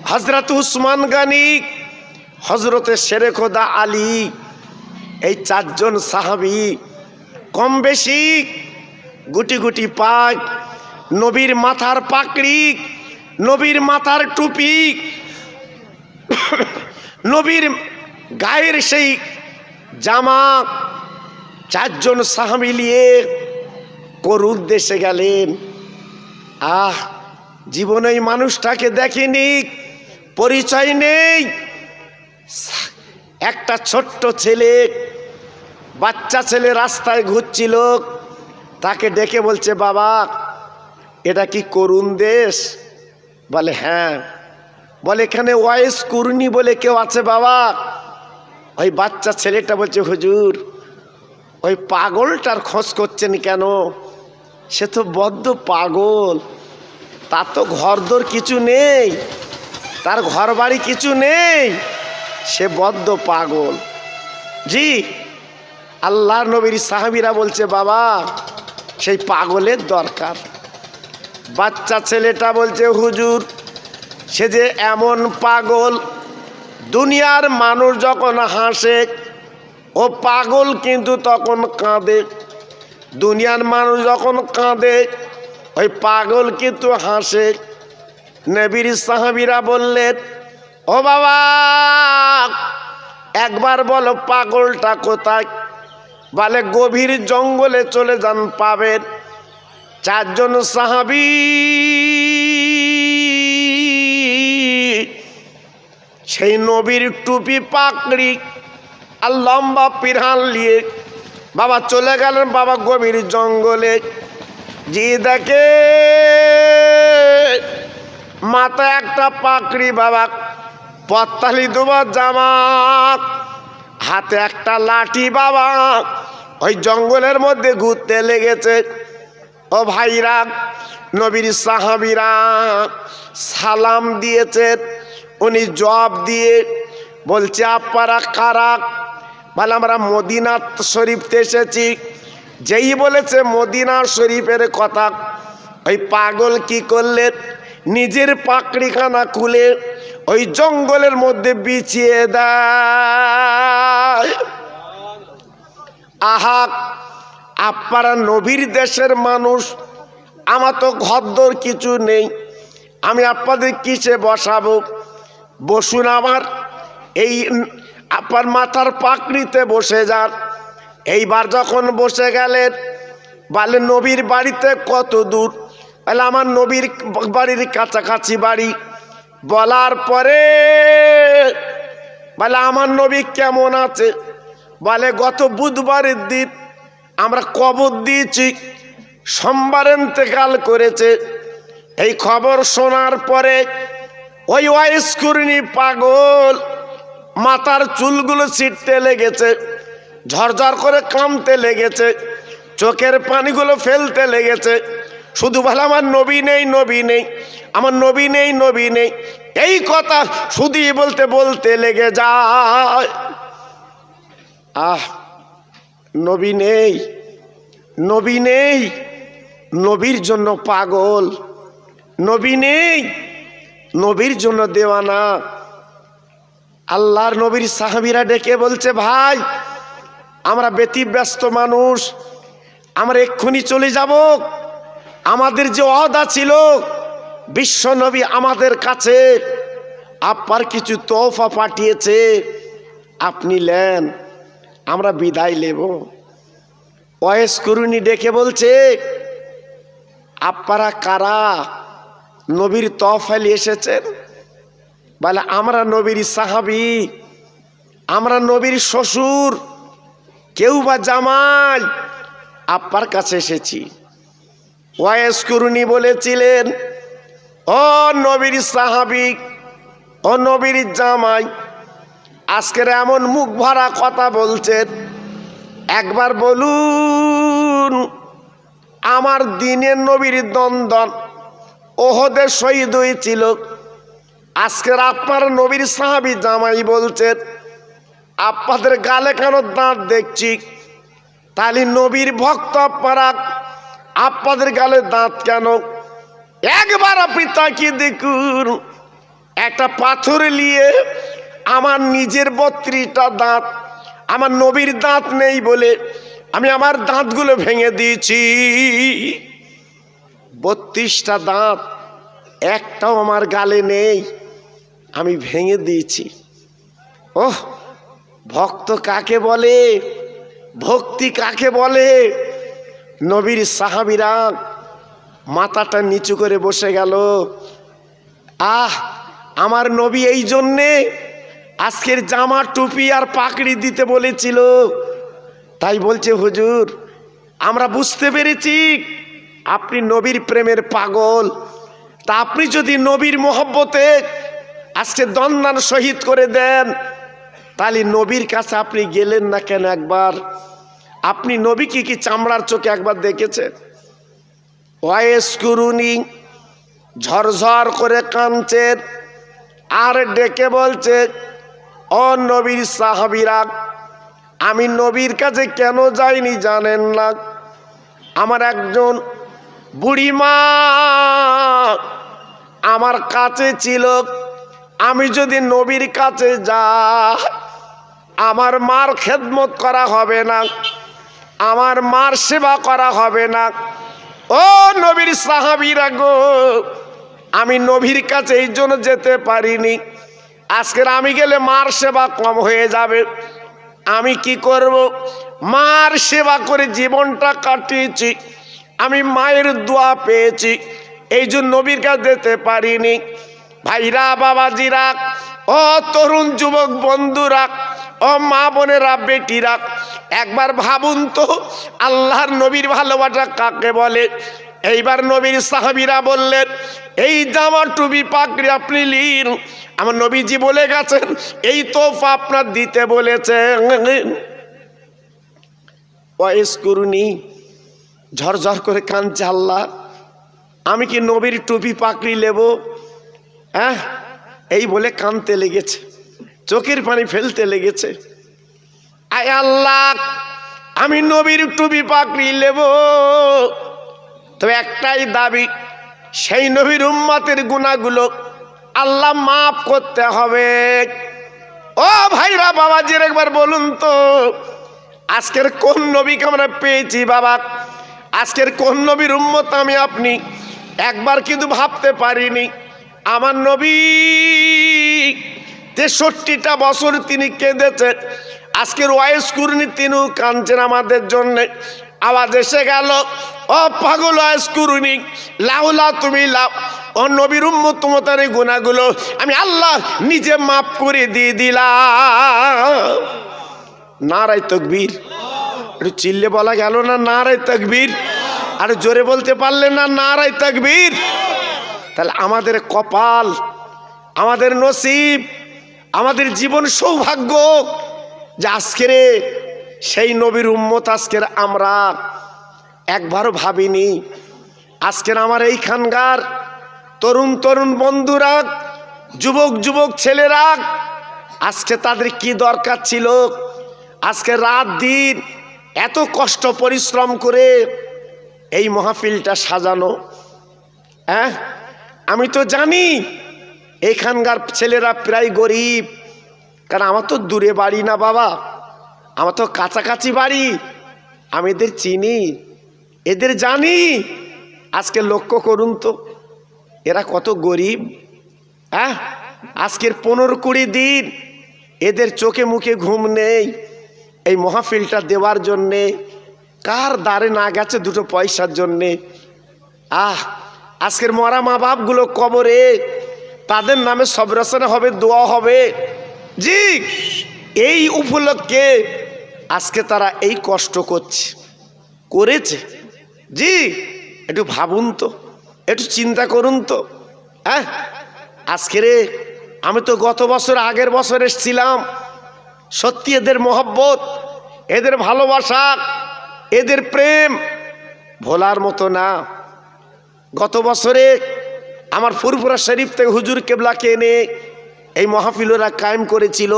হযরত উসমান গনি, হযরতে শেরে খোদা আলী, এই 4 জন সাহাবী কম বেশি গুটি গুটি পাক, নবীর মাথার পাকড়ি, নবীর মাথার টুপি, নবীর গায়ের সেই জামা, 4 জন সাহাবী নিয়ে করুণ দেশে গেলেন। জীবনে এই মানুষটাকে দেখেনি, পরিচয় নেই। একটা ছোট্ট ছেলে, বাচ্চা ছেলে রাস্তায় ঘুরছিল, তাকে ডেকে বলছে, বাবা এটা কি করুণ দেশ? বলে হ্যাঁ। বলে এখানে ওয়াইস করুণী বলে কেউ আছে বাবা? ওই বাচ্চা ছেলেটা বলছে, হুজুর ওই পাগলটার খোঁজ করছেন কেন? সে তো বদ্ধ পাগল, তার তো ঘরদোর কিছু নেই, তার ঘর বাড়ি কিছু নেই, সে বদ্ধ পাগল। জি, আল্লাহর নবীর সাহাবীরা বলছে, বাবা সেই পাগলের দরকার। বাচ্চা ছেলেটা বলছে, হুজুর সে যে এমন পাগল, দুনিয়ার মানুষ যখন হাসে ও পাগল কিন্তু তখন কাঁদে, দুনিয়ার মানুষ যখন কাঁদে ওই পাগল কিন্তু হাসে। নবীর সাহাবীরা বললেন, ও বাবা একবার বলো পাগলটা কোথায়? বলে গভীর জঙ্গলে চলে যান, পাবেন। 4 জন সাহাবী সেই নবীর টুপি পাকড়ি আর লম্বা পিরহান নিয়ে বাবা চলে গেলেন বাবা গভীর জঙ্গলে। জি দেখে মাথায় একটা পাকড়ি, বাবা পত্তালি দুবা জামা, হাতে একটা লাঠি, বাবা ওই জঙ্গলের মধ্যে ঘুরতে লেগেছে। ও ভাইরা, নবীর সাহাবীরা সালাম দিয়েছেন, উনি জবাব দিয়ে বলছে, আপনারা কারা? বলে আমরা মদিনা শরীফতে এসেছি। যেই বলেছে মদিনা শরীফের কথা, ওই পাগল কি করলেন, নিজের পাকড়িখানা খুলে ওই জঙ্গলের মধ্যে বিছিয়ে দেয়। আহা, আপনারা নবীর দেশের মানুষ, আমার তো ঘরদোর কিছু নেই, আমি আপনাদের কিসে বসাবো? বসুন, আমার এই আপনার মাথার পাকড়িতে বসে যান। এইবার যখন বসে গেলেন, বলে নবীর বাড়িতে কত দূর? বলে আমার নবীর বাড়ির কাছাকাছি বাড়ি। বলার পরে বলে আমার নবী কেমন আছে? বলে গত বুধবারের দিন আমরা কবর দিয়েছি, সোমবার ইন্তেকাল করেছে। এই খবর শোনার পরে ওই ওয়াইস্কুরনি পাগল মাথার চুলগুলো ছিটতে লেগেছে, ঝরঝর করে কামতে লেগেছে, চোখের পানিগুলো ফেলতে লেগেছে। শুধু বলে আমার নবী নেই, নবী নেই, আমার নবী নেই, নবী নেই, এই কথা শুধুই বলতে বলতে লেগে যায়। আহ, নবী নেই, নবী নেই, নবীর জন্য পাগল, নবী নেই, নবীর জন্য দেওয়ানা। আল্লাহর নবীর সাহাবীরা ডেকে বলছে, ভাই আমরা ব্যতিব্যস্ত মানুষ, আমরা এক্ষুনি চলে যাব। আমাদের যে ওয়াদা ছিল, বিশ্ব নবী আমাদের কাছে আপনার কিছু তোহফা পাঠিয়েছে, আপনি নেন, আমরা বিদায় নেব। ওয়াইস্কুরনি ডেকে বলছে, আপনারা কারা? নবীর তোহফা নিয়ে এসেছেন? বলে আমরা নবীর সাহাবী, আমরা নবীর শ্বশুর, কেউ বা জামাই, আপনার কাছে এসেছি। ওয়াইস্কুরনি বলেছিলেন, ও নবীর সাহাবী, ও নবীর জামাই, আজকের এমন মুখ ভরা কথা বলছেন, একবার বলুন আমার দিনের নবীর দন্দন ওহদে শহীদ হয়েছিল, আজকের আপনার নবীর সাহাবী জামাই বলছেন আপনাদের গালে কেন দাঁত দেখছি? তাহলে নবীর ভক্ত আপনারা, আপনাদের গালে দাঁত কেন? একবার আপনি তাকিয়ে দেখুন, একটা পাথর নিয়ে আমার নিজের 32টা দাঁত, আমার নবীর দাঁত নেই বলে আমি আমার দাঁতগুলো ভেঙে দিয়েছি। 32টা দাঁত, একটাও আমার গালে নেই, আমি ভেঙে দিয়েছি। ওহ, ভক্ত কাকে বলে, ভক্তি কাকে বলে? নবীর সাহাবীরা মাথাটা নিচু করে বসে গেল। আহ, আমার নবী এই জন্যে আজকের জামা টুপি আর পাকড়ি দিতে বলেছিল। তাই বলছে, হুজুর আমরা বুঝতে পেরেছি আপনি নবীর প্রেমের পাগল, তা আপনি যদি নবীর মোহব্বতে আজকে দন্দান শহীদ করে দেন, তাহলে নবীর কাছে আপনি গেলেন না কেন? একবার আপনি নবীকে কি চামড়ার চোখে একবার দেখেছেন? ওয়াইস্কুরনি ঝরঝর করে কাঁদছেন আর ডেকে বলছে, ও নবীর সাহাবীরা, আমি নবীর কাছে কেন যাইনি জানেন না? আমার একজন বুড়িমা আমার কাছে ছিল, আমি যদি নবীর কাছে যাই আমার মার খেদমত করা হবে না, আমার মার সেবা করা হবে না। ও নবীর সাহাবীরা গো, আমি নবীর কাছে এই জন্য যেতে পারিনি, আজকের আমি গেলে মার সেবা কম হয়ে যাবে। আমি কি করব? মার সেবা করে জীবনটা কাটিয়েছি, আমি মায়ের দোয়া পেয়েছি, এই জন্য নবীর কাছে যেতে পারিনি। ভাইরা, বাবাজিরা, ও তরুণ যুবক বন্ধুরা, ও মা বোনেরা, বেটিরা, একবার ভাবুন তো আল্লাহর নবীর ভালোবাসা কাকে বলে? এইবার নবীর সাহাবীরা বললেন, এই জামা টুপি পাকড়ি আপনি লিন, আমার নবীজি বলে গেছেন এই তোহফা আপনার দিতে বলেছেন। ওয়াইস্কুরনি ঝরঝর করে কাঁদছে, আল্লাহ আমি কি নবীর টুপি পাকড়ি নেব? হ্যাঁ, এই বলে কাঁদতে লেগেছে, চোখের পানি ফেলতে লেগেছে। আয় আল্লাহ, আমি নবীর টুপি পাকড়ি নেব, তবে একটাই দাবি, সেই নবীর উম্মতের গুনাহগুলো আল্লাহ মাফ করতে হবে। ও ভাইরা বাবাজির একবার বলুন তো, আজকের কোন নবীকে আমরা পেয়েছি বাবা? আজকের কোন নবীর উম্মত আমি আপনি একবার কিন্তু ভাবতে পারিনি। আমার নবী 63টা বছর তিনি কেঁদেছেন। আজকের ওয়াইস কুরনি তিনিও কাঁদছেন আমাদের জন্য। আওয়াজ এসে গেল, ও পাগল ওয়াইস কুরনি, লাউলা তুমি লাউ, ও নবীর উম্মত তোমাদের এই গুনাহগুলো আমি আল্লাহ নিজে মাফ করে দিয়ে দিলাম। নারায়ে তাকবীর। একটু চিল্লে বলা গেল না নারায়ে তাকবীর? আর জোরে বলতে পারলেন না নারায়ে তাকবীর? তাহলে আমাদের কপাল, আমাদের নসিব, আমাদের জীবন সৌভাগ্য যে আজকের সেই নবীর উম্মত আজকের আমরা একবারও ভাবিনি। আজকের আমার এইখানকার তরুণ তরুণ বন্ধুরা, যুবক যুবক ছেলেরা, আজকে তাদের কি দরকার ছিল আজকে রাত দিন এত কষ্ট পরিশ্রম করে এই মাহফিলটা সাজানো? হ্যাঁ, আমি তো জানি এখানকার ছেলেরা প্রায় গরিব, কারণ আমার তো দূরে বাড়ি না বাবা, আমার তো কাছাকাছি বাড়ি। আমি এদের চিনি, এদের জানি। আজকে লক্ষ্য করুন তো এরা কত গরিব। হ্যাঁ, আজকের 15-20 দিন এদের চোখে মুখে ঘুম নেই এই মাহফিলটা দেওয়ার জন্যে। কার দ্বারে না গেছে দুটো পয়সার জন্যে। আজকের মরা মা বাপগুলো কবরে, তাদের নামে সবরচনা হবে, দোয়া হবে। জি, এই উপলক্ষে আজকে তারা এই কষ্ট করেছে। জি, একটু ভাবুন তো, একটু চিন্তা করুন তো। হ্যাঁ, আজকের আমি তো গত বছর আগের বছর এসেছিলাম। সত্যি এদের মহব্বত, এদের ভালোবাসা, এদের প্রেম ভোলার মতো না। গত বছরে আমার ফুরফুরা শরীফ থেকে হুজুর কেবলাকে এনে এই মাহফিলরা কায়েম করেছিল।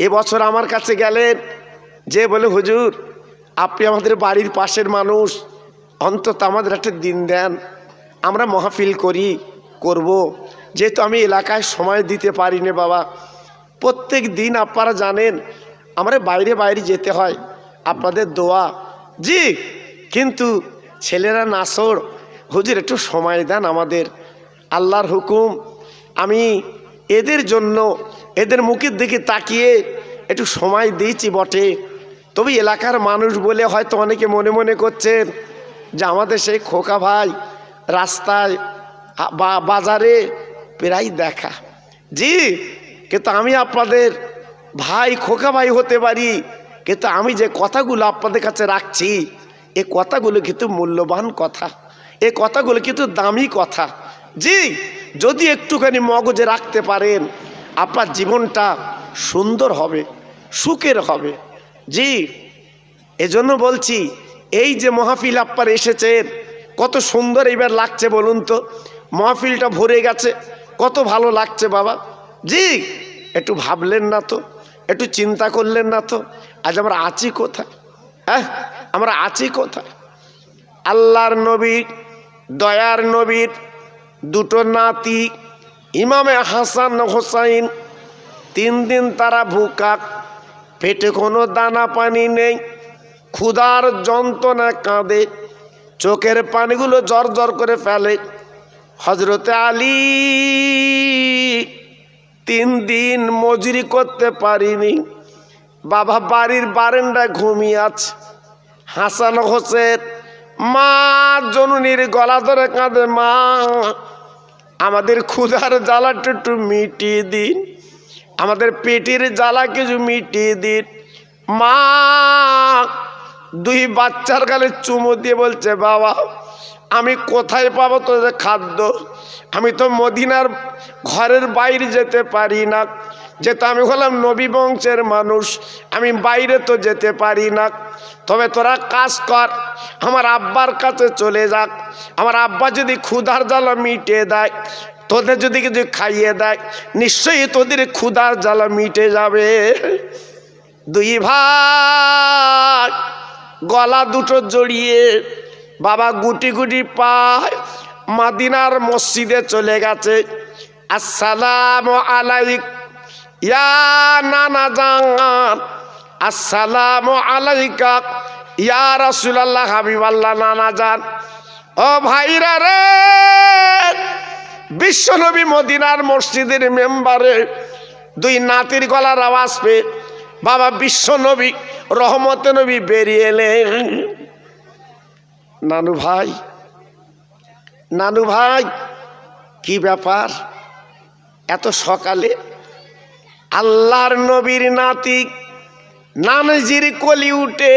এবছর আমার কাছে গেলেন, যে বলে হুজুর আপনি আমাদের বাড়ির পাশের মানুষ, অন্তত আমাদের একটা দিন দেন, আমরা মাহফিল করব। যেহেতু আমি এলাকায় সময় দিতে পারি না বাবা, প্রত্যেক দিন আপনারা জানেন আমরা বাইরে বাইরে যেতে হয়, আপনাদের দোয়া। জি, কিন্তু ছেলেরা নাসর, হুজুর একটু সময় দেন আমাদের, আল্লাহর হুকুম। আমি এদের জন্য এদের মুখের দিকে তাকিয়ে একটু সময় দিয়েছি বটে, তবে এলাকার মানুষ বলে হয়তো অনেকে মনে মনে করছেন যে আমাদের সেই খোকা ভাই রাস্তায় বা বাজারে প্রায় দেখা। জি, কিন্তু আমি আপনাদের ভাই, খোকা ভাই হতে পারি, কিন্তু আমি যে কথাগুলো আপনাদের কাছে রাখছি এ কথাগুলো কিন্তু মূল্যবান কথা, এ কথাগুলো কিন্তু দামি কথা। জি, যদি একটুখানি মগজে রাখতে পারেন আপনার জীবনটা সুন্দর হবে, সুখের হবে। জি, এজন্য বলছি এই যে মাহফিল আপনারা এসেছেন, কত সুন্দর এইবার লাগছে বলুন তো, মাহফিলটা ভরে গেছে, কত ভালো লাগছে বাবা। জি, একটু ভাবলেন না তো, একটু চিন্তা করলেন না তো, আজ আমরা আছি কোথায়? হ্যাঁ, আমরা আছি কোথায়? আল্লাহর নবী, দয়ার নবীর দুটো নাতি ইমামে হাসান হোসাইন 3 দিন তারা ভুকা, পেটে কোনো দানা পানি নেই, ক্ষুধার যন্ত্রণা কাঁদে, চোখের পানিগুলো জর জর করে ফেলে। হজরতে আলী 3 দিন মজুরি করতে পারিনি, বাবা বাড়ির বারান্দায় ঘুমিয়ে আছে। হাসান হোসেন মা জননীর গলা ধরে কাঁদে, মা আমাদের ক্ষুধার জ্বালাটা একটু মিটিয়ে দিন, আমাদের পেটের জ্বালা কিছু মিটিয়ে দিন। মা 2 বাচ্চার গালে চুমু দিয়ে বলছে, বাবা আমি কোথায় পাবো তোদের খাদ্য? আমি তো মদিনার ঘরের বাইরে যেতে পারি না, যেহেতু আমি হলাম নবী বংশের মানুষ, আমি বাইরে তো যেতে পারি না। তবে তোরা কাজ কর, আমার আব্বার কাছে চলে যাক, আমার আব্বা যদি ক্ষুধার জ্বালা মিটিয়ে দেয়, তোদের যদি কিছু খাইয়ে দেয়, নিশ্চয়ই তোদের ক্ষুধার জ্বালা মিটে যাবে। 2 ভাই গলা দুটো জড়িয়ে বাবা গুটি গুটি পায় মদিনার মসজিদে চলে গেছে। আসসালামু আলাইক ইয়া নানা জান, আসসালামু আলাইকা ইয়া রাসূলুল্লাহ হাবিবাল্লাহ নানা জান। ও ভাইরা রে, বিশ্বনবী মদিনার মসজিদের মেম্বারে দুই নাতির গলার আওয়াজ পেয়ে বাবা বিশ্বনবী রহমতে নবী বেরিয়ে এলেন। নানু ভাই, নানু ভাই, কি ব্যাপার এত সকালে? আল্লাহর নবীর নাতি নানজির কলি উঠে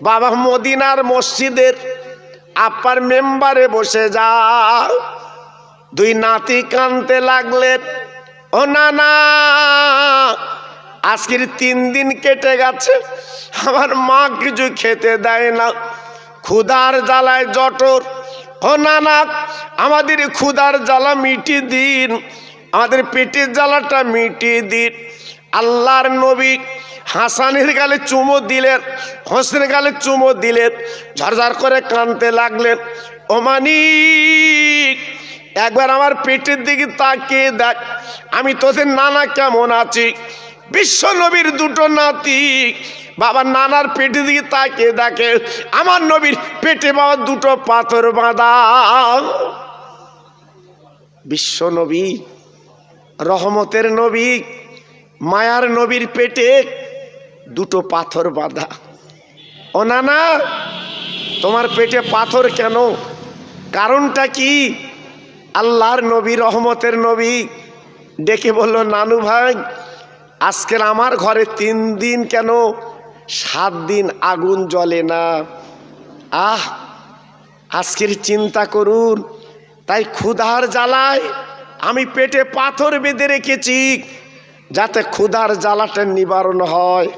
বাবা মদিনার মসজিদের আপার মেম্বারে বসে যাও। দুই নাতি কানতে লাগলেন, ও নানা, আজকের 3 দিন কেটে গেছে, আমার মা কিছু খেতে দেয় না, ক্ষুধার জ্বালায় জঠর। ও নানা, আমাদের ক্ষুধার জ্বালা মিটিয়ে দিন, আমাদের পেটের জ্বালাটা মিটিয়ে দিন। আল্লাহর নবী হাসানের গালে চুমো দিলেন, হোসেনের গালে চুমো দিলেন, ঝরঝর করে কাঁদতে লাগলেন। ও মানিক, একবার আমার পেটের দিকে তাকিয়ে দেখ, আমি তোদের নানা কেমন আছি। বিশ্ব নবীর দুটো নাতি বাবার নানার পেটের দিকে তাকিয়ে দেখে, আমার নবীর পেটে বাবা দুটো পাথর বাঁধা। বিশ্ব নবী, রহমতের নবী, মায়ার নবীর পেটে দুটো পাথর বাঁধা। ও নানা, তোমার পেটে পাথর কেন? কারণটা কি? আল্লাহর নবী, রহমতের নবী ডেকে বলল, নানু ভাই, আজকের আমার ঘরে 3 দিন কেন 7 দিন আগুন জ্বলে না। আজকের চিন্তা করুন, তাই ক্ষুধার জ্বালায় আমি পেটে পাথর বেঁধে রেখেছি, যাতে ক্ষুধার জ্বালাটা নিবারণ হয়।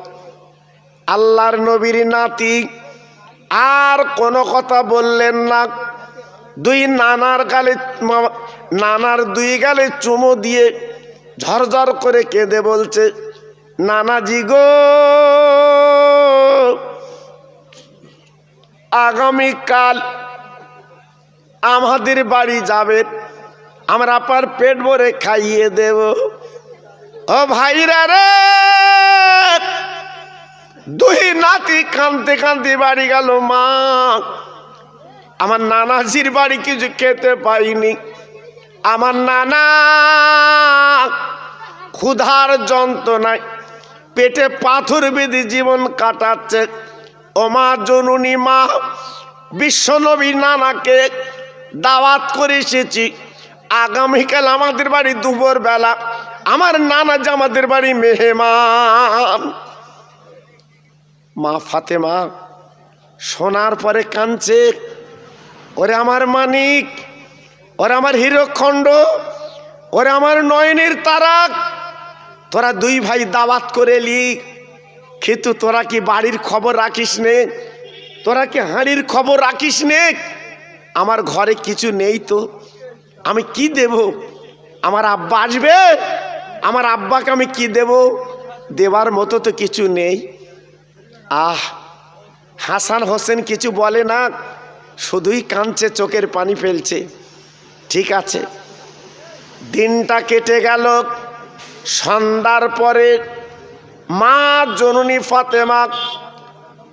আল্লাহর নবীর নাতি আর কোনো কথা বললেন না। নানার দুই গালে চুমো দিয়ে ঝরঝর করে কেঁদে বলছে, নানাজি গো, আগামীকাল আমাদের বাড়ি যাবেন, আমরা আপার পেট ভরে খাইয়ে দেব। ও ভাইরা রে, দুই নাতি কাঁদতে কাঁদতে বাড়ি গেল। মা, আমার নানাজির বাড়ি কিছু খেতে পাইনি, আমার নানা ক্ষুধার যন্ত্রণায় পেটে পাথর বেঁধে জীবন কাটাচ্ছে। ও মা জননী, মা, বিশ্বনবী নানাকে দাওয়াত করে এসেছি, আগামীকাল আমাদের বাড়ি দুপুর বেলা আমার নানা যে আমাদের বাড়ি মেহমান। মা ফাতেমা শোনার পরে কাঁদছে, ওরে আমার মানিক, ওরে আমার হীরকখণ্ড, ওরে আমার নয়নের তারাক, তোরা 2 ভাই দাওয়াত করে এলি, কিন্তু তোরা কি বাড়ির খবর রাখিস নে? তোরা কি হাঁড়ির খবর রাখিস নে? আমার ঘরে কিছু নেই তো, আমি কি দেব? আমার আব্বা আসবে, আমার আব্বাকে আমি কি দেব? দেবার মতো তো কিছু নেই। হাসান হোসেন কিছু বলে না, শুধুই কাঁদছে, চোখের পানি ফেলছে। ঠিক আছে, দিনটা কেটে গেল। সন্ধ্যার পরে মা জননী ফাতেমা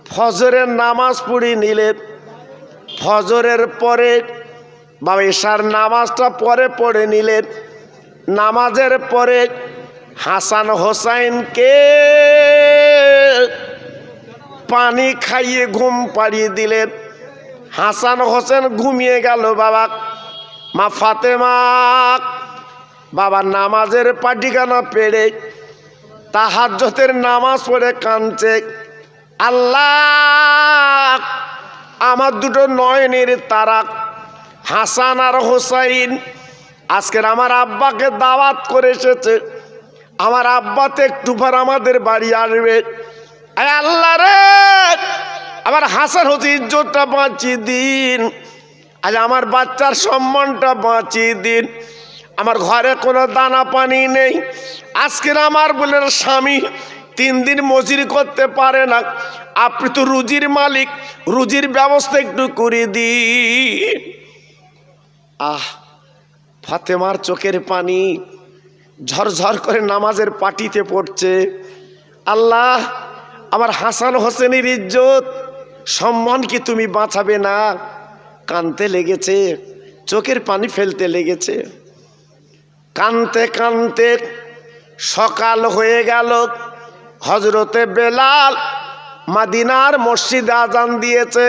ফজরের নামাজ পড়ে নিলেন। ফজরের পরে বাবা এশার নামাজটা পড়ে নিলেন। নামাজের পরে হাসান হোসাইনকে পানি খাইয়ে ঘুম পাড়িয়ে দিলেন। হাসান হোসেন ঘুমিয়ে গেল। বাবা মা ফাতেমা বাবা নামাজের পাটিখানা পেড়ে তাহাজ্জুদের নামাজ পড়ে কাঁদছে, আল্লাহ, আমার দুটো নয়নের তারা হাসান আর হোসাইন আজকের আমার আব্বাকে দাওয়াত করে এসেছে, আমার আব্বাতে একটু পর আমাদের বাড়ি আসবে। আরে আল্লাহ রে, আমার হাসান হোসেন ইজ্জতটা বাঁচিয়ে দিন, আজ আমার বাচ্চার সম্মানটা বাঁচিয়ে দিন। আমার ঘরে কোনো দানা পানি নেই, আজকের আমার বলে স্বামী 3 দিন মজুরি করতে পারে না, আপনি তো রুজির মালিক, রুজির ব্যবস্থা একটু করে দিন। ফাতেমার চোখের পানি ঝরঝর করে নামাজের পাটিতে পড়ছে। আল্লাহ, আমার হাসান হোসেনের ইজ্জত সম্মান কি তুমি বাঁচাবে না? কানতে লেগেছে, চোখের পানি ফেলতে লেগেছে। কানতে কানতে সকাল হয়ে গেল। হজরতে বেলাল মদিনার মসজিদে আজান দিয়েছে,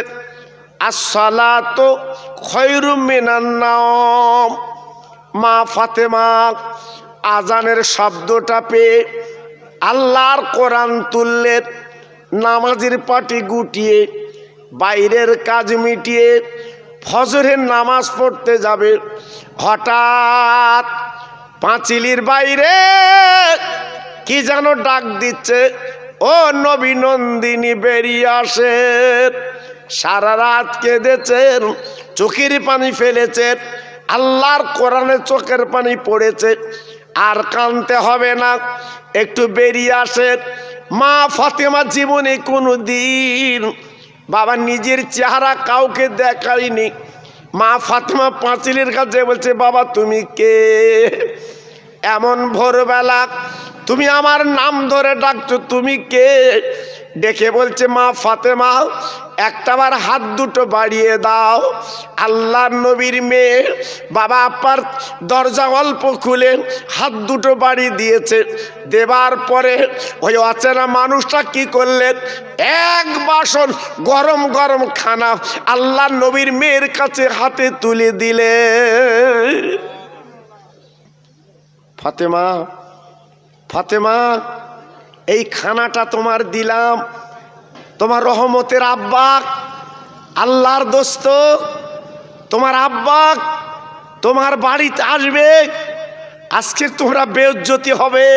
আসসালাতু খায়রুম মিনান নাওম। মা ফাতেমা আজানের শব্দটা পেয়ে আল্লাহর কোরআন তুললেন, নামাজের পাটি গুটিয়ে বাইরের কাজ মিটিয়ে ফজরের নামাজ পড়তে যাবে। হঠাৎ পাঁচিলির বাইরে কি যেন ডাক দিচ্ছে, ও নবী নন্দিনী বেরিয়ে আসেন। সারা রাত কেঁদেছেন, চোখের পানি ফেলেছেন, আল্লাহর কোরআনে চোখের পানি পড়েছে, আর কানতে হবে না, একটু বেরিয়ে আসেন। মা ফাতেমা জীবনে কোনো দিন বাবা নিজের চেহারা কাউকে দেখায়নি। মা ফাতেমা পাঁচিলের কাছে বলছে, বাবা তুমি কে? এমন ভোরবেলা তুমি আমার নাম ধরে ডাকছো, তুমি কে? ডেকে বলছে, মা ফাতেমা একটাবার হাত দুটো বাড়িয়ে দাও। আল্লাহর নবীর মেয়ে বাবা আপার দরজা অল্প খুলে হাত দুটো বাড়িয়ে দিয়েছে। দেবার পরে ওই অচেনা মানুষটা কি করলেন, এক বাসন গরম গরম খানা আল্লাহর নবীর মেয়ের কাছে হাতে তুলে দিলে। ফাতেমা, ফাতেমা এই খানাটা তোমার দিলাম, তোমার রহমতের আব্বা আল্লাহর দোস্ত, তোমার আব্বা তোমার বাড়িতে আসবে, আজকে তোমরা বেইজ্জতি হবে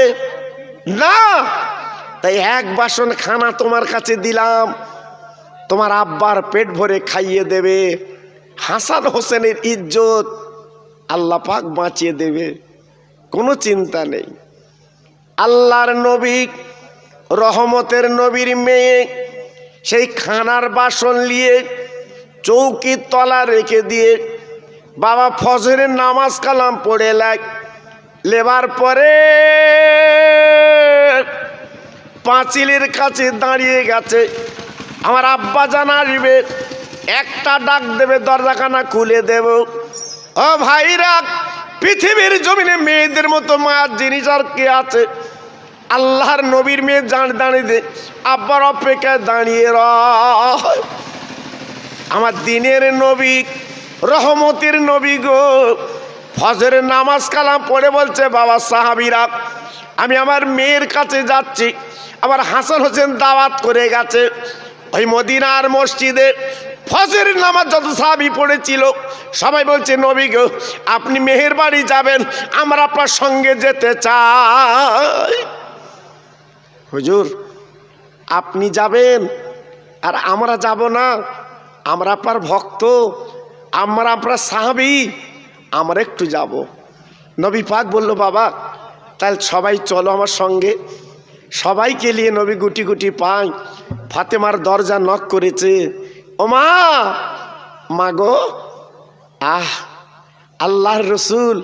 না, তাই এক বাসন খানা তোমার কাছে দিলাম, তোমার আব্বার পেট ভরে খাইয়ে দেবে। হাসান হোসেনের ইজ্জত আল্লাহ পাক বাঁচিয়ে দেবে, কোনো চিন্তা নেই। আল্লাহর নবী রহমতের নবীর মেয়ে সেই খানার বাসন নিয়ে চৌকির তলা রেখে দিয়ে বাবা ফজরের নামাজ কালাম পড়ে লেবার পরে পাঁচিলের কাছে দাঁড়িয়ে গেছে। আমার আব্বা জান আসবে, একটা ডাক দেবে, দরজাখানা খুলে দেব। ও ভাইরা, পৃথিবীর জমিনে মেয়েদের মতো মায়ার জিনিস আর কে আছে? আল্লাহর নবীর মেয়ে দাঁড়িয়ে আব্বার অপেক্ষায় দাঁড়িয়ে রয়। আমার দিনের নবী, রহমতের নবী গো, ফজরের নামাজ কালাম পড়ে বলছে, বাবা সাহাবীরা আমি আমার মেয়ের কাছে যাচ্ছি। আবার হাসান হোসেন দাওয়াত করে গেছে ওই মদিনার মসজিদে। ফজরের নামাজ যত সাহাবী পড়েছিল সবাই বলছে, নবী গো আপনি মেহের বাড়ি যাবেন, আমরা আপনার সঙ্গে যেতে চাই। হুজুর আপনি যাবেন আর আমরা যাব না? আমরা আপনার ভক্ত, আমরা আপনার সাহাবী, আমরা একটু যাব। নবী পাক বলল, বাবা তাহলে সবাই চলো আমার সঙ্গে। সবাইকে নিয়ে নবী গুটি গুটি পায় ফাতেমার দরজা নক করেছে। ও মা, মা গো, আল্লাহর রসুল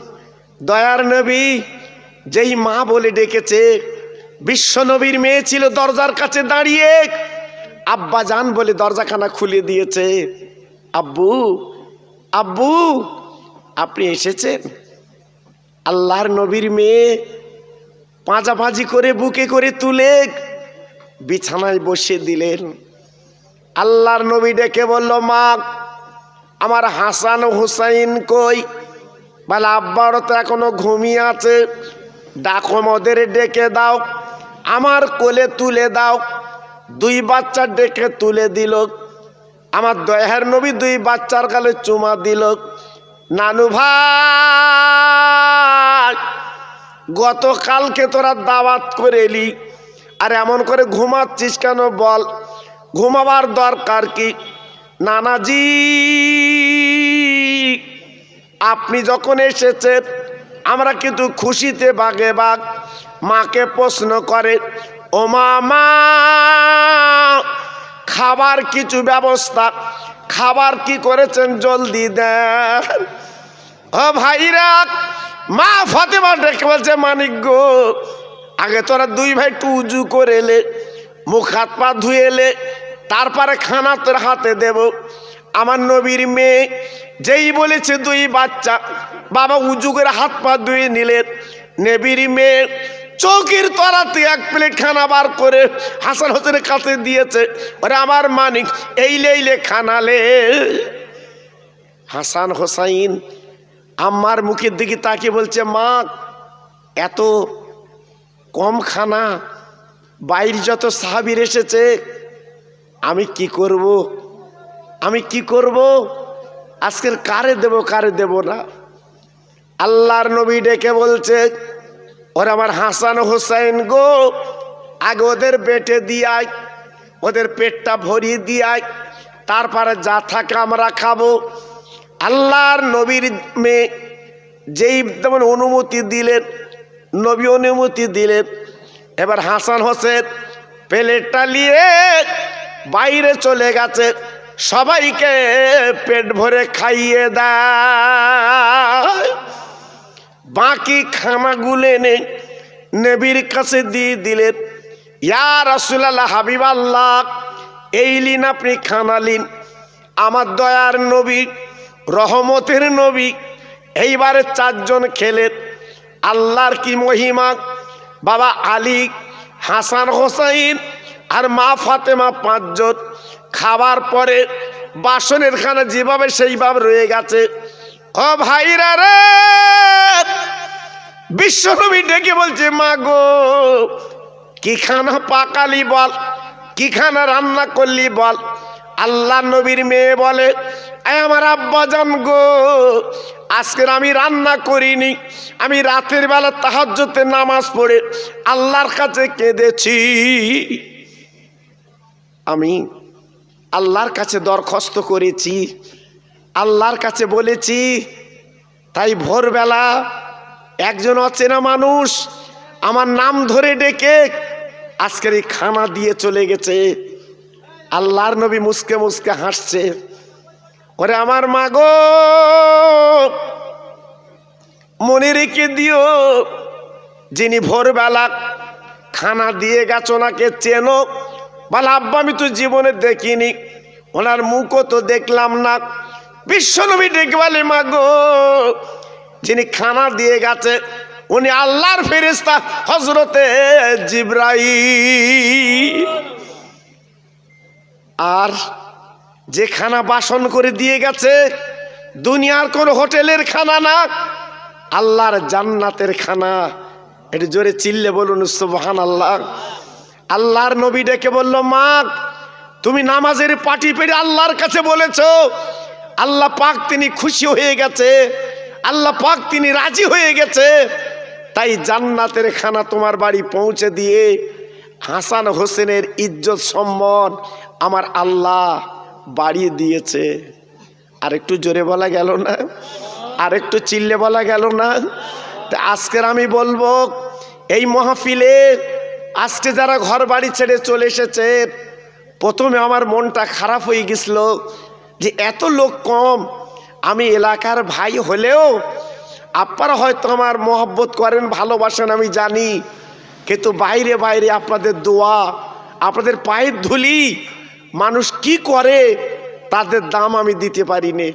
দয়ার নবী যেই মা বলে ডেকেছে, বিশ্ব নবীর মেয়ে ছিল দরজার কাছে দাঁড়িয়ে, আব্বা জান বলে দরজাখানা খুলে দিয়েছে। আব্বু, আব্বু আপনি এসেছেন? আল্লাহর নবীর মেয়ে পাঁজাপাঁজি করে বুকে করে তুলে বিছানায় বসিয়ে দিলেন। আল্লাহর নবী ডেকে বলল, মা আমার হাসান হুসাইন কই? বলে আব্বারও তো এখনো ঘুমিয়ে আছে, ডাকো ওদের ডেকে দাও, আমার কোলে তুলে দাও। দুই বাচ্চা ডেকে তুলে দিল। আমার দয়ার নবী দুই বাচ্চার গালে চুমা দিল। নানু ভাই, গতকালকে তোরা দাওয়াত করে এলি, আর এমন করে ঘুমাচ্ছিস কেন বল? ঘুমাবার দরকার কি? নানাজি আপনি যখন এসেছেন আমরা কিন্তু খুশিতে বাগে বাগ। মাকে প্রশ্ন করে, ও মা খাবার কিছু ব্যবস্থা, খাবার কি করেছেন জলদি দেন। ও ও ভাইরা, মা ফাতেমা ডেকে বলছে, মানিক গো, আগে তোরা দুই ভাই একটু উজু করে এলে, মুখ হাত পা ধুয়ে এলে, তারপরে খানা তোর হাতে দেব। আমার নবীর মেয়ে যেই বলেছে দুই বাচ্চা, বাবা উজু করে হাত পা ধুয়ে নিলেন। নবীর মেয়ে চৌকির তলাতে এক প্লেট খানা বার করে হাসান হোসেনের কাছে দিয়েছে। ওরে আমার মানিক, এইলে খানালে। হাসান হোসাইন আম্মার মুখের দিকে তাকিয়ে বলছে, মা এত কম খানা, বাইরে যত সাহাবীর এসেছে, আমি কি করব? আজকের কারে দেব না। আল্লাহর নবী ডেকে বলছে, ওরা আমার হাসান হোসাইন গো, আগে ওদের পেটে দিয়াই, ওদের পেটটা ভরিয়ে দিয়াই, তারপরে যা থাকে আমরা খাবো। আল্লাহর নবীর মেয়ে যেই তেমন অনুমতি দিলেন, নবী অনুমতি দিলেন। এবার হাসান হোসেন প্লেটটা নিয়ে বাইরে চলে গেছে, সবাইকে পেট ভরে খাইয়ে দেয়। বাকি খানাগুলো এনে নবীর কাছে দিয়ে দিলেন। ইয়া রাসূলুল্লাহ, হাবিবাল্লাহ, এই লিন আপনি খানা লিন। আমার দয়ার নবী, রহমতের নবী এইবারে 4 জন খেলেন। আল্লাহর কি মহিমা! বাবা আলী, হাসান হোসাইন আর মা ফাতেমা 5 জন। খাবার পরে বাসনের খানা যেভাবে সেইভাবে রয়ে গেছে। ও ভাইরা রে, বিশ্বনবী ডেকে বলছে, মা গো, কি খানা পাকালি বল, কি খানা রান্না করলি বল। আল্লাহ নবীর মেয়ে বলে, আমার আব্বাজান গো, আজকের আমি রান্না করিনি, আমি রাতের বেলা তাহাজ্জুদে নামাজ পড়ে আল্লাহর কাছে কেঁদেছি। আমি আল্লাহর কাছে দরখাস্ত করেছি, আল্লাহর কাছে বলেছি, তাই ভোরবেলা একজন অচেনা মানুষ আমার নাম ধরে ডেকে আজকের এই খানা দিয়ে চলে গেছে। আল্লাহর নবী মুসকে মুসকে হাসছে। ওরে আমার মা গো, মনে রেখে দিও, যিনি ভোরবেলা খানা দিয়ে গেছ ওনাকে চেনো। বলে, আব্বা আমি তো জীবনে দেখিনি, ওনার মুখও তো দেখলাম না। বিশ্বনবী ডেকে বলে, মা গো, যিনি খানা দিয়ে গেছে উনি আল্লাহর ফেরেশতা হযরতে জিবরাইল। আর যে খানা বাসন করে দিয়ে গেছে দুনিয়ার কোন হোটেলের খানা না, আল্লাহর জান্নাতের খানা। এটা জোরে চিল্লে বলুন সুবহানাল্লাহ। আল্লাহর নবী ডেকে বলল, মা, তুমি নামাজের পাটি পেড়ে আল্লাহর কাছে বলেছো, আল্লাহ পাক তিনি খুশি হয়ে গেছে, আল্লাহ পাক তিনি রাজি হয়ে গেছে, তাই জান্নাতের খানা তোমার বাড়ি পৌঁছে দিয়ে হাসান হোসেনের ইজ্জত সম্মান আমার আল্লাহ বাড়িয়ে দিয়েছে। আর একটু জোরে বলা গেল না? আর একটু চিল্লে বলা গেল না? তা আজকের আমি বলবো, এই মাহফিলে আজকে যারা ঘর বাড়ি ছেড়ে চলে এসেছে, প্রথমে আমার মনটা খারাপ হয়ে গেছিল যে এত লোক কম। আমি এলাকার ভাই হলেও আপনারা হয়তো আমার মহব্বত করেন, ভালোবাসেন, আমি জানি, কিন্তু বাইরে বাইরে আপনাদের দোয়া, আপনাদের পায়ের ধুলি মানুষ কি করে তাদের দাম আমি দিতে পারিনি।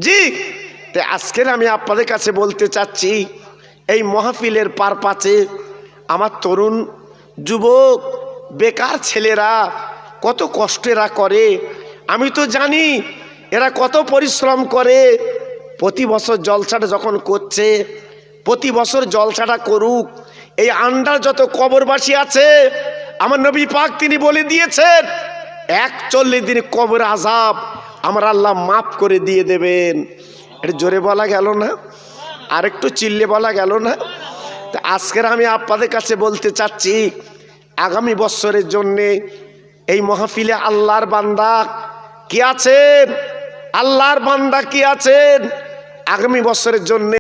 জি, তাই আজকের আমি আপনাদের কাছে বলতে চাচ্ছি, এই মাহফিলের পারপাচে আমার তরুণ যুবক বেকার ছেলেরা কত কষ্ট এরা করে, আমি তো জানি এরা কত পরিশ্রম করে। প্রতি বছর জলসাটা যখন করছে, প্রতি বছর জলসাটা করুক। এই আন্ডার যত কবরবাসী আছে, আমার নবী পাক তিনি বলে দিয়েছেন 41 দিন কবর আযাব আমার আল্লাহ মাফ করে দিয়ে দেবেন। এটা জোরে বলা গেল না? আর একটু চিল্লে বলা গেল না? তা আজকের আমি আপনাদের কাছে বলতে চাচ্ছি, আগামী বছরের জন্যে এই মাহফিলে আল্লাহর বান্দা কি আছেন? আল্লাহর বান্দা কি আছেন? আগামী বছরের জন্য